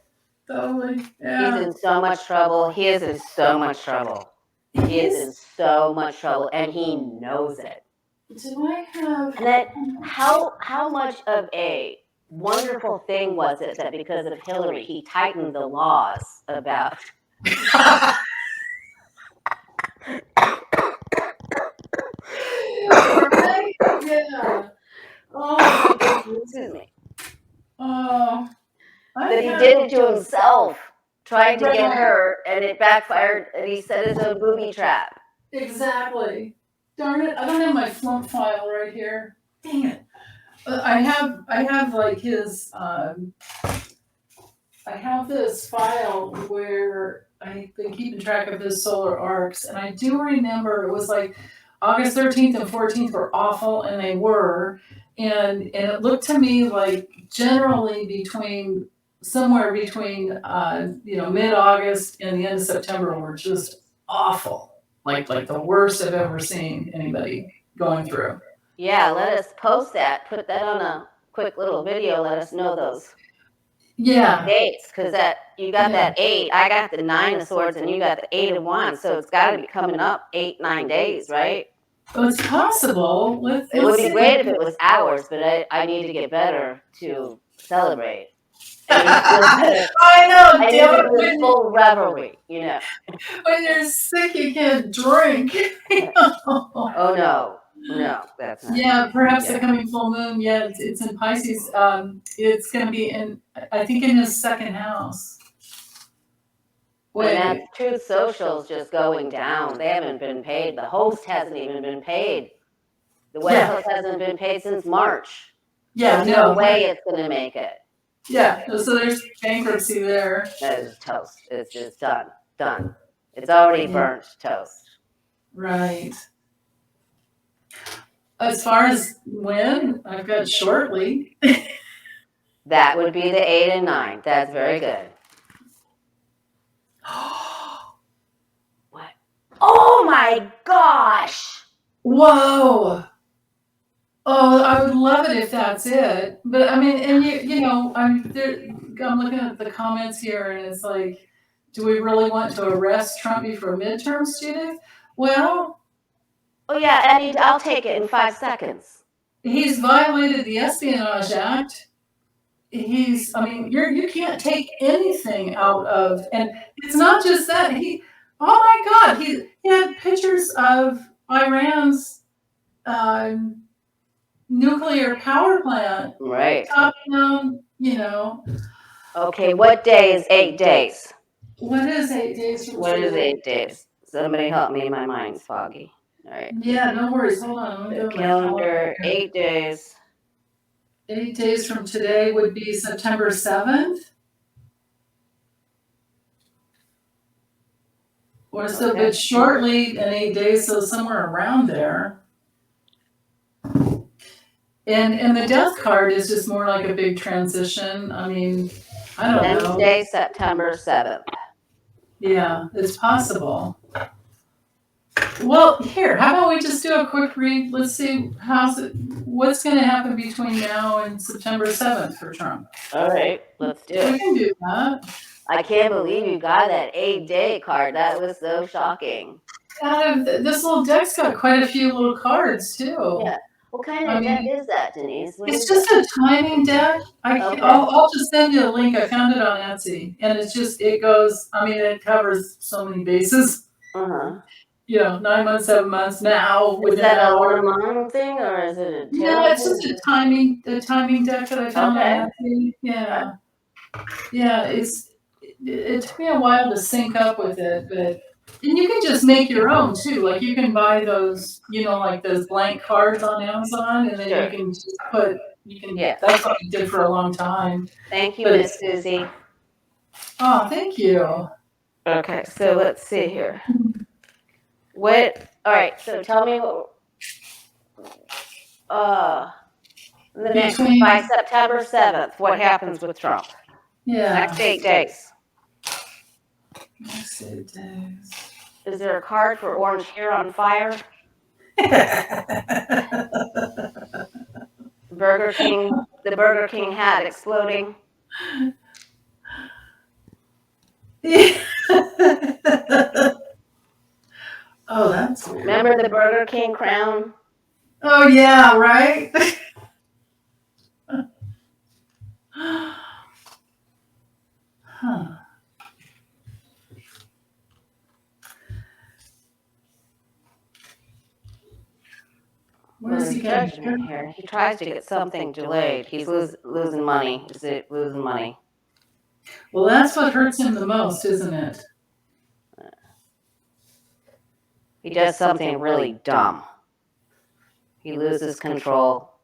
Totally. Yeah. He's in so much trouble. He is in so much trouble. He is in so much trouble, and he knows it. Do I have? And that how much of a wonderful thing was it that because of Hillary, he tightened the laws about. Right? Yeah. Oh, Excuse me. oh. That he did it to himself, trying to get her, and it backfired, and he set his own booby trap. Exactly. Darn it! I don't have my flump file right here. Dang it! I have like his. I have this file where I've been keeping track of his solar arcs, and I do remember it was like August 13th and 14th were awful, and they were, and it looked to me like generally somewhere between mid-August and the end of September were just awful, like the worst I've ever seen anybody going through. Yeah, let us post that. Put that on a quick little video. Let us know those dates, because you got that 8. I got the 9 of Swords, and you got the 8 of Wands. So it's got to be coming up 8-9 days, right? Well, it's possible. It would be great if it was hours, but I need to get better to celebrate. I know. I need to do full revelry, When you're sick, you can't drink. Oh no, that's not. Yeah, perhaps the coming full moon. Yeah, it's in Pisces. It's going to be I think in his second house. And that Truth Social's just going down. They haven't been paid. The host hasn't even been paid. The White House hasn't been paid since March. Yeah, there's no way it's going to make it. Yeah, so there's bankruptcy there. That is toast. It's just done. It's already burnt toast. Right. As far as when, I've got shortly. That would be the 8 and 9. That's very good. What? Oh my gosh! Whoa! Oh, I would love it if that's it. But I mean, and I'm looking at the comments here, and it's like, do we really want to arrest Trump before midterms, Judith? Well, oh yeah, and I'll take it in 5 seconds. He's violated the Espionage Act. You can't take anything out of, and it's not just that. Oh my God, he had pictures of Iran's nuclear power plant. Right. Top down, Okay, what day is 8 days? What is 8 days from What is 8 days? Somebody help me, my mind's foggy. All right. Yeah, no worries. Hold on. The calendar, 8 days. 8 days from today would be September 7th. Or so, but shortly in 8 days, so somewhere around there. And the death card is just more like a big transition. I mean, I don't know. Wednesday, September 7th. Yeah, it's possible. Well, here, how about we just do a quick read? Let's see what's going to happen between now and September 7th for Trump. All right, let's do it. We can do that. I can't believe you got that 8-day card. That was so shocking. this little deck's got quite a few little cards too. Yeah. What kind I of deck mean, is that, Denise? What it's is just it? a timing deck. Okay. I'll just send you a link. I found it on Etsy, and it goes. I mean, it covers so many bases. Uh-huh. 9 months, 7 months now Is within that an a hour. one-on-one thing, or is it a No, tarot it's thing? just a timing deck that I found Okay. on Etsy. Yeah, yeah. It took me a while to sync up with it, but and you can just make your own too. Like you can buy those, like those blank cards on Amazon, and then Sure. you can just put. Yeah. That's what I did for a long time. Thank you, But Miss Susie. oh, thank you. Okay, so let's see here. All right, so tell me what, by September 7th, what happens with Trump? Yeah. Next 8 days. Next 8 days. Is there a card for orange hair on fire? The Burger King hat exploding? Oh, that's weird. Remember the Burger King crown? Oh, yeah, right? Huh. Where's he going? Judgment here. He tries to get something delayed. He's losing money. Is it losing money? Well, that's what hurts him the most, isn't it? He does something really dumb. He loses control,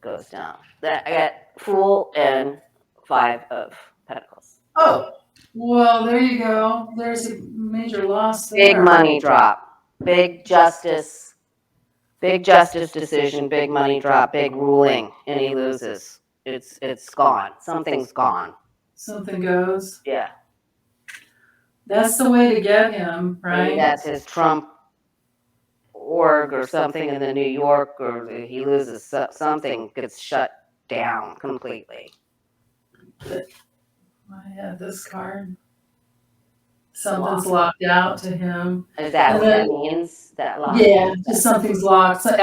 goes down. I got Fool and 5 of Pentacles. Oh, well, there you go. There's a major loss there. Big money drop. Big justice decision, big money drop, big ruling, and he loses. It's gone. Something's gone. Something goes. Yeah. That's the way to get him, right? Maybe that's his Trump org or something in the New York, or he loses something, gets shut down completely. I have this card. Something's locked out to him. Is that what that means? That lock? Yeah, just something's locked. So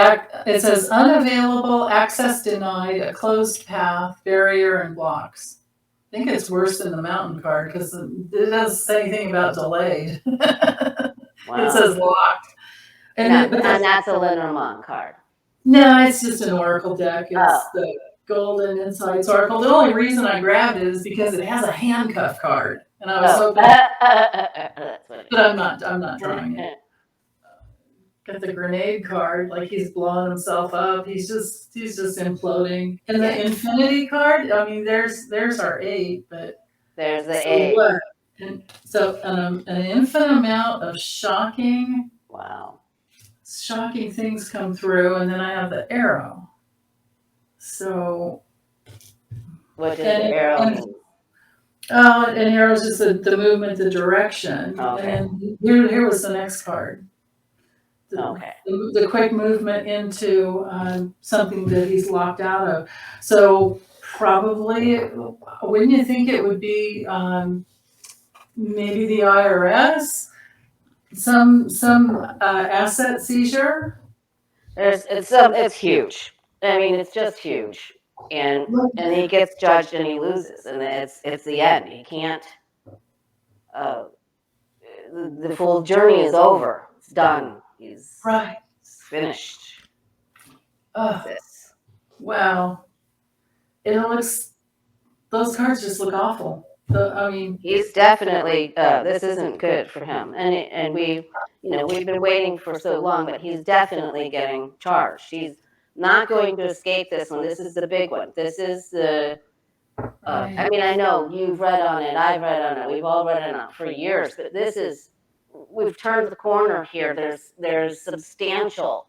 it says unavailable, access denied, a closed path, barrier, and blocks. I think it's worse than the mountain card because it doesn't say anything about delayed. Wow. It says locked. And that's a Lenormand card. No, it's just an oracle deck. It's the Golden Insights Oracle. The only reason I grabbed it is because it has a handcuff card. And I was hoping, but I'm not drawing it. Got the grenade card, like he's blowing himself up. He's just imploding. And the infinity card, I mean, there's our 8, but there's the 8. What? And so an infinite amount of shocking things come through, and then I have the arrow. So what does the arrow mean? Oh, an arrow is just the movement, the direction. Okay. And here was the next card. The quick movement into something that he's locked out of. So probably, wouldn't you think it would be maybe the IRS, some asset seizure? It's huge. I mean, it's just huge. And he gets judged and he loses, and it's the end. He can't. The full journey is over. It's done. He's finished. Wow. Those cards just look awful. I mean, he's definitely. This isn't good for him, and we've been waiting for so long, but he's definitely getting charged. He's not going to escape this one. This is the big one. This is the. I mean, I know you've read on it. I've read on it. We've all read on it for years. But this is. We've turned the corner here. There's substantial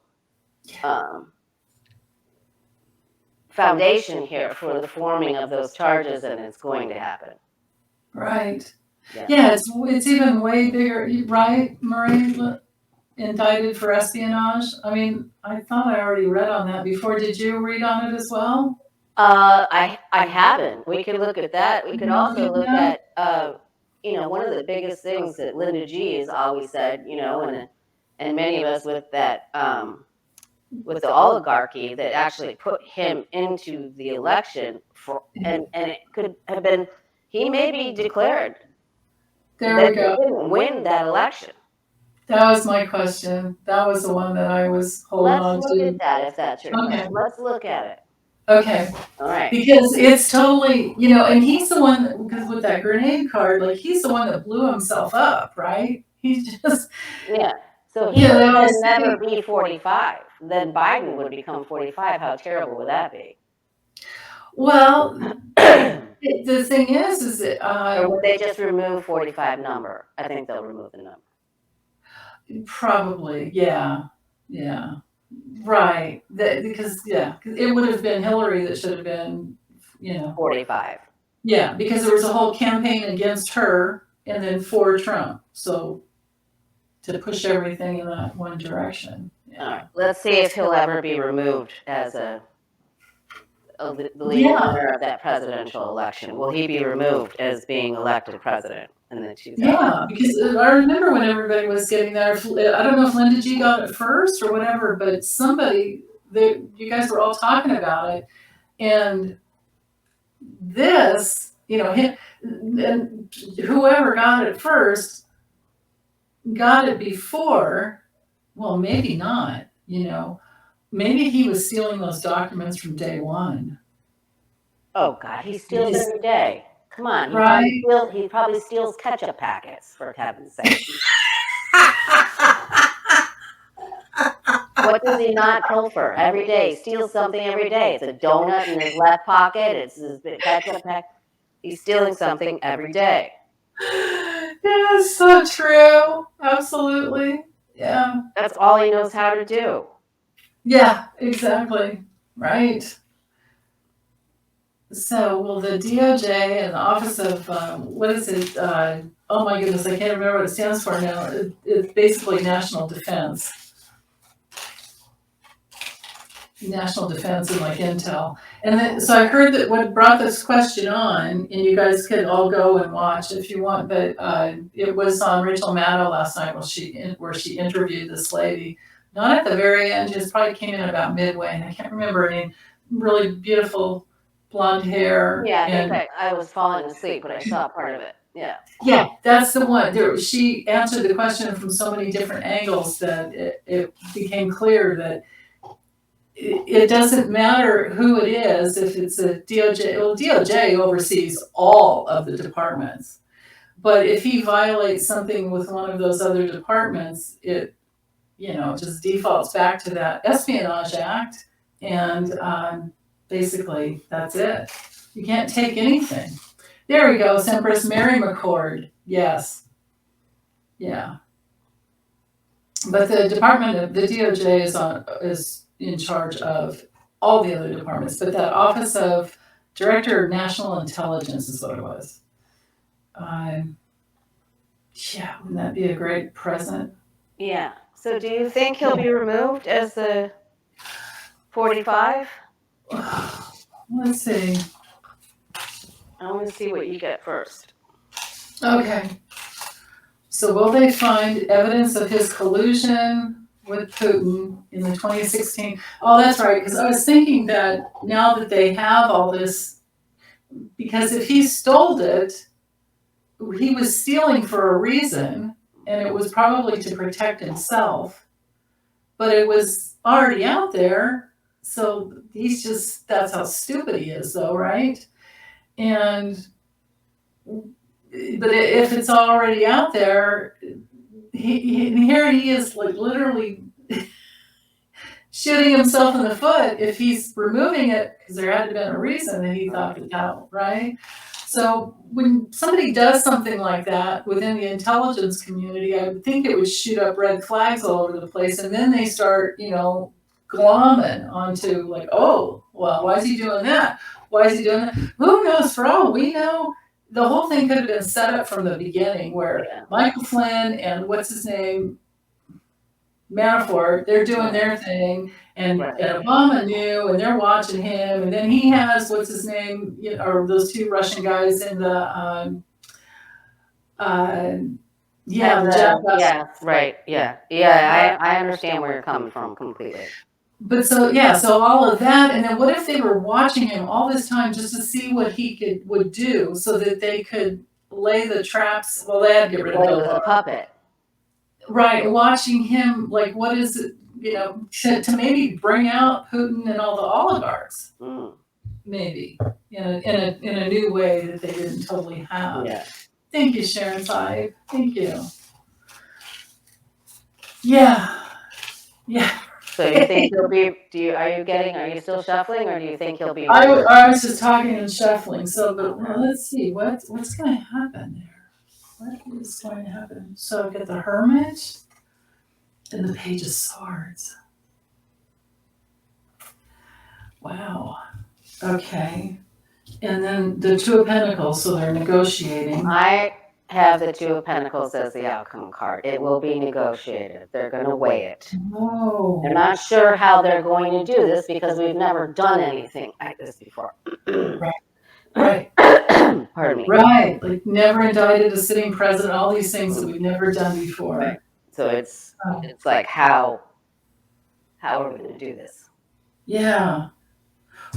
foundation here for the forming of those charges, and it's going to happen. Right. Yeah, it's even way bigger, right, Marie? Indicted for espionage. I mean, I thought I already read on that before. Did you read on it as well? I haven't. We could look at that. We could also look at one of the biggest things that Linda G has always said, and and many of us with that, with the oligarchy that actually put him into the election and it could have been, he may be declared. There that we go. He didn't win that election. That was my question. That was the one that I was holding on to. Let's look at that if that's your question. Let's look at it. Okay. All right. Because it's totally, and he's the one, because with that grenade card, like he's the one that blew himself up, right? He's just. Yeah. So he would never be 45. Then Biden would become 45. How terrible would that be? Well, the thing is that. Or would they just remove 45 number? I think they'll remove the number. Probably, yeah. Yeah. Right. Because it would have been Hillary that should have been, 45. Yeah, because there was a whole campaign against her and then for Trump. So to push everything in that one direction. Yeah. All right. Let's see if he'll ever be removed as the legal winner of that presidential election. Will he be removed as being elected president in the 2000s? Yeah, because I remember when everybody was getting that. I don't know if Linda G got it first or whatever, but you guys were all talking about it. And this, and whoever got it first got it before, well, maybe not, maybe he was stealing those documents from day one. Oh God, he steals every day. Come on, he probably steals ketchup packets, for heaven's sake. What does he not pilfer every day? He steals something every day. It's a donut in his left pocket. It's his ketchup pack. He's stealing something every day. Yeah, so true. Absolutely. Yeah. That's all he knows how to do. Yeah, exactly. Right. So, well, the DOJ and the Office of, what is it? Oh my goodness, I can't remember what it stands for now. It's basically National Defense. National Defense and like Intel. And then, so I heard that what brought this question on, and you guys could all go and watch if you want, but it was on Rachel Maddow last night where she interviewed this lady. Not at the very end, just probably came in about midway, and I can't remember her name. Really beautiful blonde hair. Yeah, I think I was falling asleep, but I saw part of it. Yeah. Yeah, that's the one. She answered the question from so many different angles that it became clear that it doesn't matter who it is, if it's a DOJ. Well, DOJ oversees all of the departments. But if he violates something with one of those other departments, it just defaults back to that Espionage Act. And basically, that's it. You can't take anything. There we go, Semprus Mary McCord. Yes. Yeah. But the DOJ is in charge of all the other departments, but that Office of Director of National Intelligence is what it was. Yeah, wouldn't that be a great present? Yeah. So do you think he'll be removed as the 45? Let's see. I want to see what you get first. Okay. So will they find evidence of his collusion with Putin in the 2016? Oh, that's right, because I was thinking that now that they have all this, because if he stole it, he was stealing for a reason, and it was probably to protect himself, but it was already out there, so that's how stupid he is, though, right? But if it's already out there, here he is, like literally shooting himself in the foot if he's removing it, because there had to have been a reason that he thought that, right? So when somebody does something like that within the intelligence community, I would think it would shoot up red flags all over the place, and then they start, glomming onto like, oh, well, why is he doing that? Why is he doing that? Who knows? For all we know, the whole thing could have been set up from the beginning where Michael Flynn and what's his name, Manafort, they're doing their thing, and Obama knew, and they're watching him, and then he has what's his name, or those two Russian guys in the Yeah, the Jack yeah, right, yeah. I understand where you're coming from completely. But so all of that, and then what if they were watching him all this time just to see what he would do, so that they could lay the traps? Well, they had to get rid of Well, Bill he was a Barr. puppet. Right, watching him, like, what is it, to maybe bring out Putin and all the oligarchs, maybe in a new way that they didn't totally have. Yeah. Thank you, Sharon Five. Thank you. Yeah. So you think he'll be? Are you still shuffling, or do you think he'll be? I was just talking and shuffling. So, but let's see what's going to happen there. What is going to happen? So I've got the Hermit and the Page of Swords. Wow. Okay. And then the Two of Pentacles. So they're negotiating. I have the Two of Pentacles as the outcome card. It will be negotiated. They're going to weigh it. Oh. They're not sure how they're going to do this because we've never done anything like this before. Right. Pardon me. Right. Like never indicted a sitting president, all these things that we've never done before. Right. So it's like how are we going to do this? Yeah.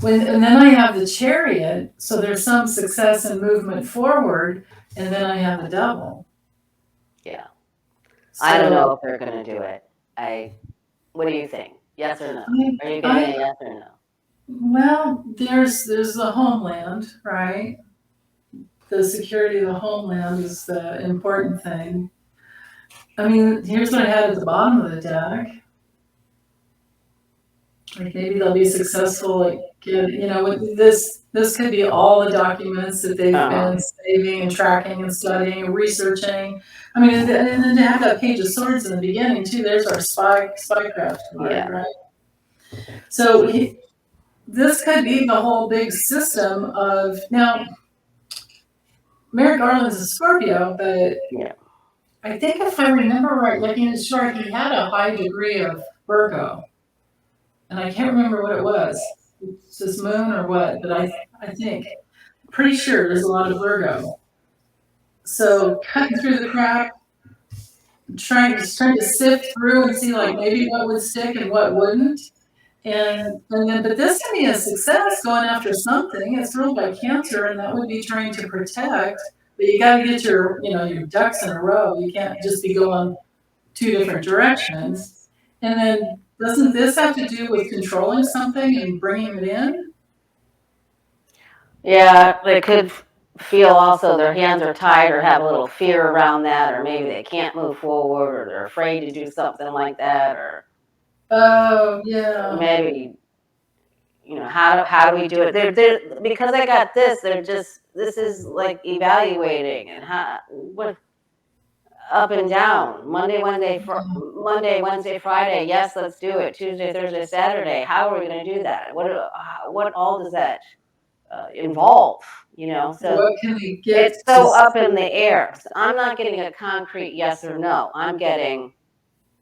And then I have the Chariot, so there's some success and movement forward, and then I have the Devil. Yeah. So, I don't know if they're going to do it. What do you think? Yes or no? Are you getting a yes or no? Well, there's the homeland, right? The security of the homeland is the important thing. I mean, here's what I had at the bottom of the deck. Like maybe they'll be successful, like with this could be all the documents that they've been saving and tracking and studying and researching. I mean, and then to have that Page of Swords in the beginning too, there's our spycraft card, right? So this could be the whole big system of, now, Merrick Garland's a Scorpio, but I think if I remember right, looking at his chart, he had a high degree of Virgo. And I can't remember what it was. It's this moon or what, but I think, pretty sure there's a lot of Virgo. So cutting through the crap, trying to sift through and see like maybe what would stick and what wouldn't. And then, but this can be a success going after something. It's ruled by Cancer, and that would be trying to protect. But you got to get your ducks in a row. You can't just be going two different directions. And then, doesn't this have to do with controlling something and bringing it in? Yeah, they could feel also their hands are tied or have a little fear around that, or maybe they can't move forward, or they're afraid to do something like that, or maybe how do we do it? They're because I got this. This is like evaluating and what up and down. Monday, Wednesday, Friday. Yes, let's do it. Tuesday, Thursday, Saturday. How are we going to do that? What all does that involve? So what can we get? It's so up in the air. So I'm not getting a concrete yes or no. I'm getting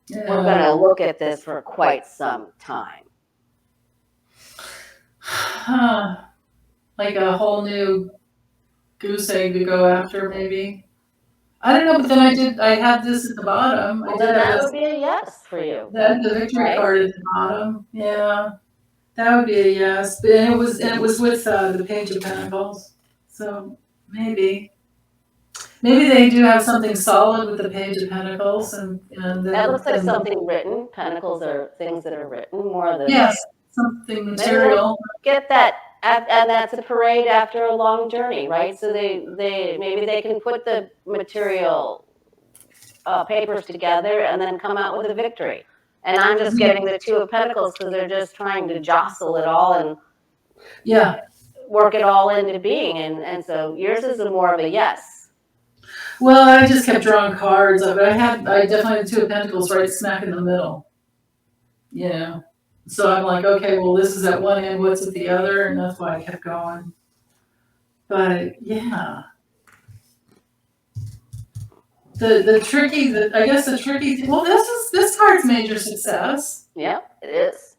we're going to look at this for quite some time. Like a whole new goose egg to go after, maybe. I don't know, but then I had this at the bottom. Well, then that would be a yes for you. That the victory card at the bottom. Yeah, that would be a yes. But it was with the Page of Pentacles. So maybe they do have something solid with the Page of Pentacles, and that looks like something written. Pentacles are things that are written more than something material. Get that. And that's a parade after a long journey, right? So they maybe they can put the material papers together and then come out with a victory. And I'm just getting the Two of Pentacles because they're just trying to jostle it all and work it all into being. And so yours is more of a yes. Well, I just kept drawing cards, but I definitely had the Two of Pentacles right smack in the middle. So I'm like, okay, well, this is at one end, what's at the other? And that's why I kept going. But yeah. The tricky well, this card's major success. Yeah, it is.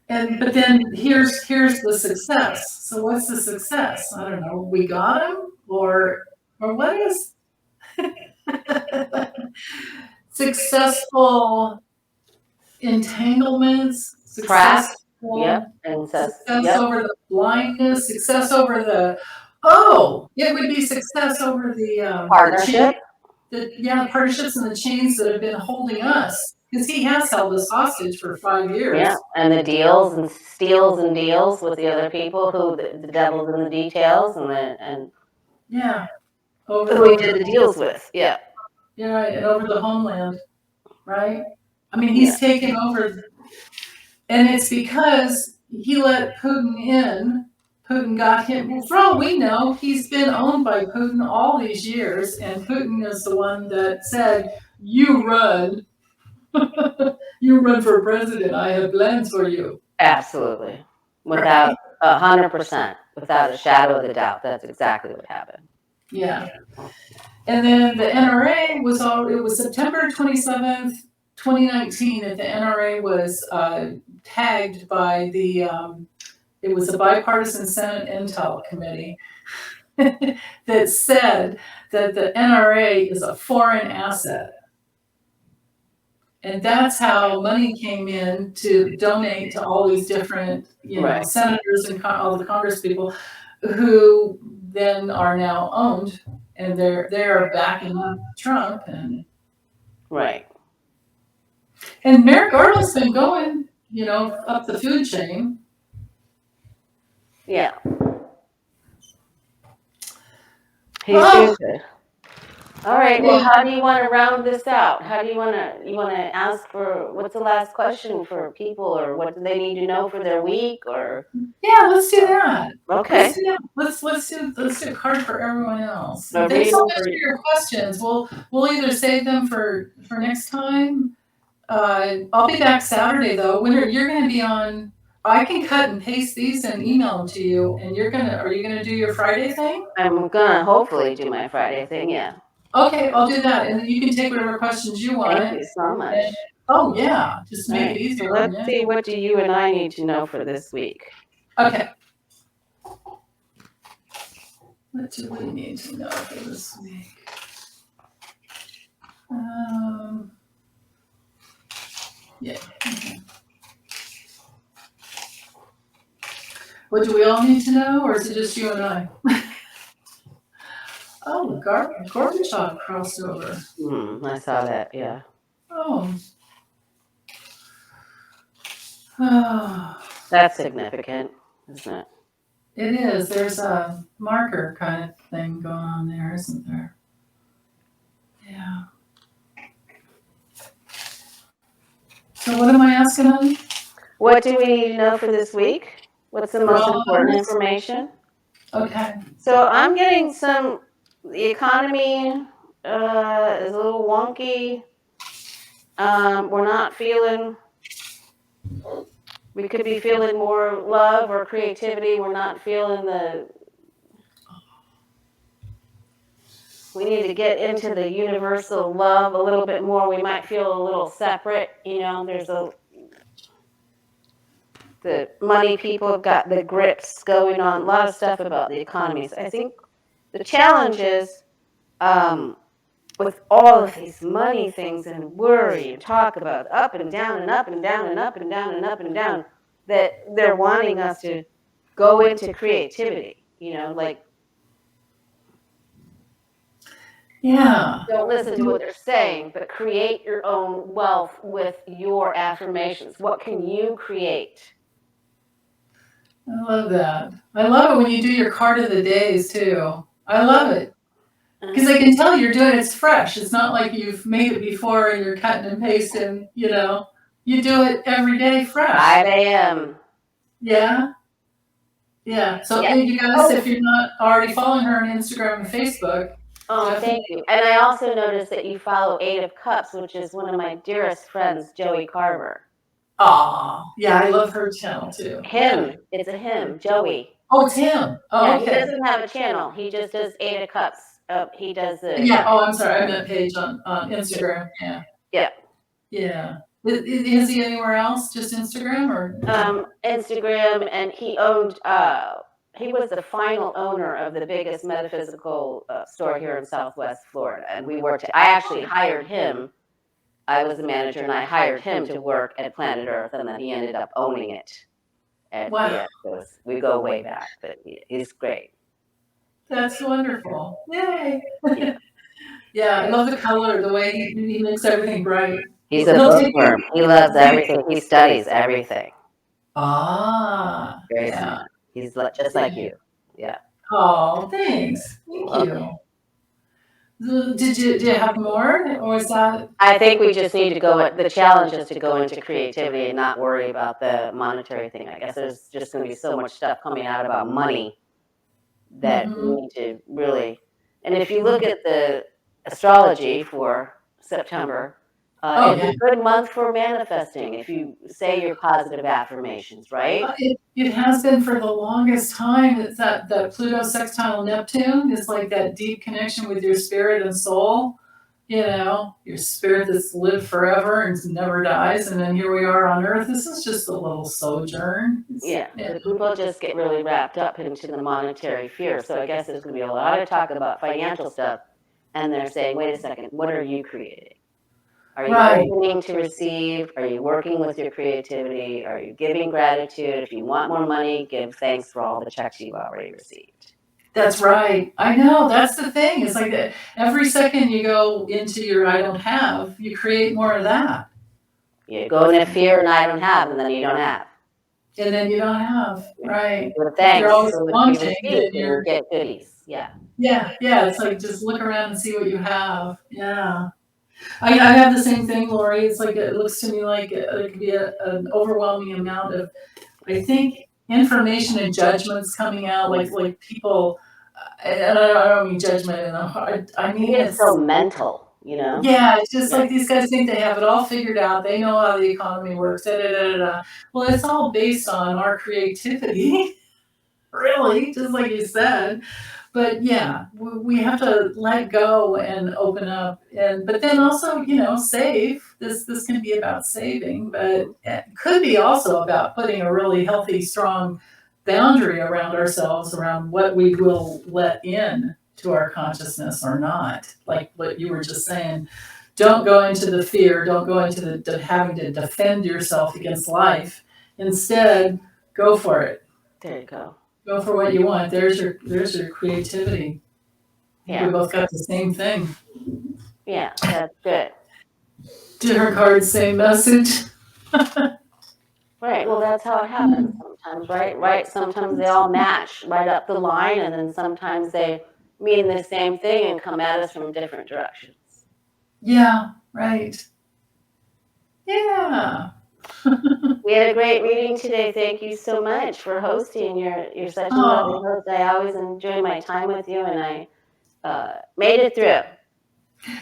But then here's the success. So what's the success? I don't know. We got him, or what is? Successful entanglements, Trap. successful Yep. And success yep. over the blindness, success over the it would be success over the Partnership. partnerships and the chains that have been holding us because he has held us hostage for 5 years. Yeah, and the deals and steals and deals with the other people who the devil's in the details and Yeah, who he did the deals with. Yeah. Yeah, right, and over the homeland, right? I mean, he's taken over, and it's because he let Putin in. Putin got him. For all we know, he's been owned by Putin all these years, and Putin is the one that said, "You run, you run for president. I have plans for you." Absolutely, without 100%, without a shadow of a doubt, that's exactly what happened. Yeah, and then the NRA it was September 27th, 2019 that the NRA was tagged by it was a bipartisan Senate Intel Committee that said that the NRA is a foreign asset. And that's how money came in to donate to all these different, senators and all the Congress people who then are now owned, and they're backing up Trump and Right. And Merrick Garland's been going, up the food chain. Yeah. He's doing good. All right. Well, how do you want to round this out? How do you want to ask for what's the last question for people, or what do they need to know for their week, or? Yeah, let's do that. Okay. Let's do a card for everyone else. Thanks so much for your questions. We'll either save them for next time. I'll be back Saturday though. When you're going to be on, I can cut and paste these and email them to you. And are you gonna do your Friday thing? I'm gonna hopefully do my Friday thing. Yeah. Okay, I'll do that, and then you can take whatever questions you want. Thank you so much. Oh yeah, just make it easier. Let's see, what do you and I need to know for this week? Okay. What do we need to know for this week? Yeah. Okay. What do we all need to know, or is it just you and I? Oh, Gorbachev crossed over. I saw that, yeah. Oh. That's significant, isn't it? It is. There's a marker kind of thing going on there, isn't there? Yeah. So what am I asking on? What do we need to know for this week? What's the most important information? Okay. So I'm getting the economy is a little wonky. We're not feeling, we could be feeling more love or creativity. We're not feeling we need to get into the universal love a little bit more. We might feel a little separate. There's the money people have got the grips going on, a lot of stuff about the economy. So I think the challenge is with all of these money things and worry and talk about up and down and up and down and up and down and up and down, that they're wanting us to go into creativity, Yeah. Don't listen to what they're saying, but create your own wealth with your affirmations. What can you create? I love that. I love it when you do your card of the days too. I love it. Because I can tell you're doing it's fresh. It's not like you've made it before and you're cutting and pasting, You do it every day fresh. 5 a.m. Yeah. Yeah. So you guys, if you're not already following her on Instagram and Facebook. Oh, thank you. And I also noticed that you follow 8 of Cups, which is one of my dearest friends, Joey Carver. Oh, yeah, I love her channel too. It's a him, Joey. Oh, it's him. Oh, yeah, okay. He doesn't have a channel. He just does 8 of Cups. He does the. Yeah. Oh, I'm sorry. I meant page on Instagram. Yeah. Yeah. Yeah. Is he anywhere else? Just Instagram or? Instagram, and he owned he was the final owner of the biggest metaphysical store here in Southwest Florida, and we worked. I actually hired him. I was the manager, and I hired him to work at Planet Earth, and then he ended up owning it. And Wow. yeah, we go way back, but he's great. That's wonderful. Yay. Yeah. Yeah, I love the color, the way he makes everything bright. He's a bookworm. He loves everything. He studies everything. Ah, Very yeah. smart. He's just like you. Yeah. Oh, thanks. Thank you. Did you have more, or is that? I think we just need to go. The challenge is to go into creativity and not worry about the monetary thing. I guess there's just going to be so much stuff coming out about money that we need to really. And if you look at the astrology for September, it's a good month for manifesting if you say your positive affirmations, right? It has been for the longest time. It's that Pluto sextile Neptune is like that deep connection with your spirit and soul. You know, your spirit that's lived forever and never dies. And then here we are on Earth. This is just a little sojourn. Yeah. People just get really wrapped up into the monetary fear. So I guess there's going to be a lot of talk about financial stuff. And they're saying, wait a second, what are you creating? Are you opening to receive? Are you working with your creativity? Are you giving gratitude? If you want more money, give thanks for all the checks you've already received. That's right. I know. That's the thing. It's like that every second you go into your I don't have, you create more of that. You go into fear and I don't have, and then you don't have. And then you don't have, right? With thanks, you're always so wanting, you get goodies. Yeah. Yeah. It's like just look around and see what you have. Yeah. I have the same thing, Lori. It's like it looks to me like it could be an overwhelming amount of, I think, information and judgments coming out. Like people, and I don't mean judgment in the heart. I mean it's so mental, you know. Yeah, it's just like these guys think they have it all figured out. They know how the economy works. Well, it's all based on our creativity, really, just like you said. But yeah, we have to let go and open up, but then also, save. This can be about saving, but it could be also about putting a really healthy, strong boundary around ourselves, around what we will let in to our consciousness or not. Like what you were just saying, don't go into the fear, don't go into the having to defend yourself against life. Instead, go for it. There you go. Go for what you want. There's your creativity. Yeah. We both got the same thing. Yeah, that's good. Different cards, same message. Right. Well, that's how it happens sometimes, right? Right. Sometimes they all match right up the line, and then sometimes they mean the same thing and come at us from different directions. Yeah. Right. Yeah. We had a great reading today. Thank you so much for hosting. You're such a lovely host. I always enjoy my time with you, and I made it through.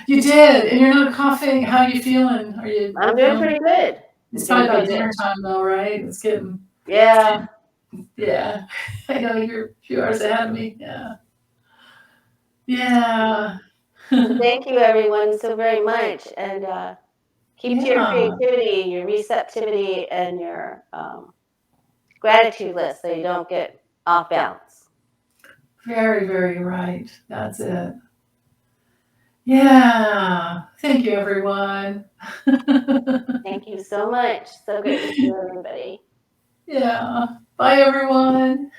You did, and you're not coughing. How are you feeling? I'm doing pretty good. It's probably about dinner time, though, right? It's getting. Yeah. Yeah. I know you're a few hours ahead of me. Yeah. Yeah. Thank you, everyone, so very much, and keep to your creativity, your receptivity, and your gratitude list so you don't get off balance. Very, very right. That's it. Yeah. Thank you, everyone. Thank you so much. So good to see everybody. Yeah. Bye, everyone.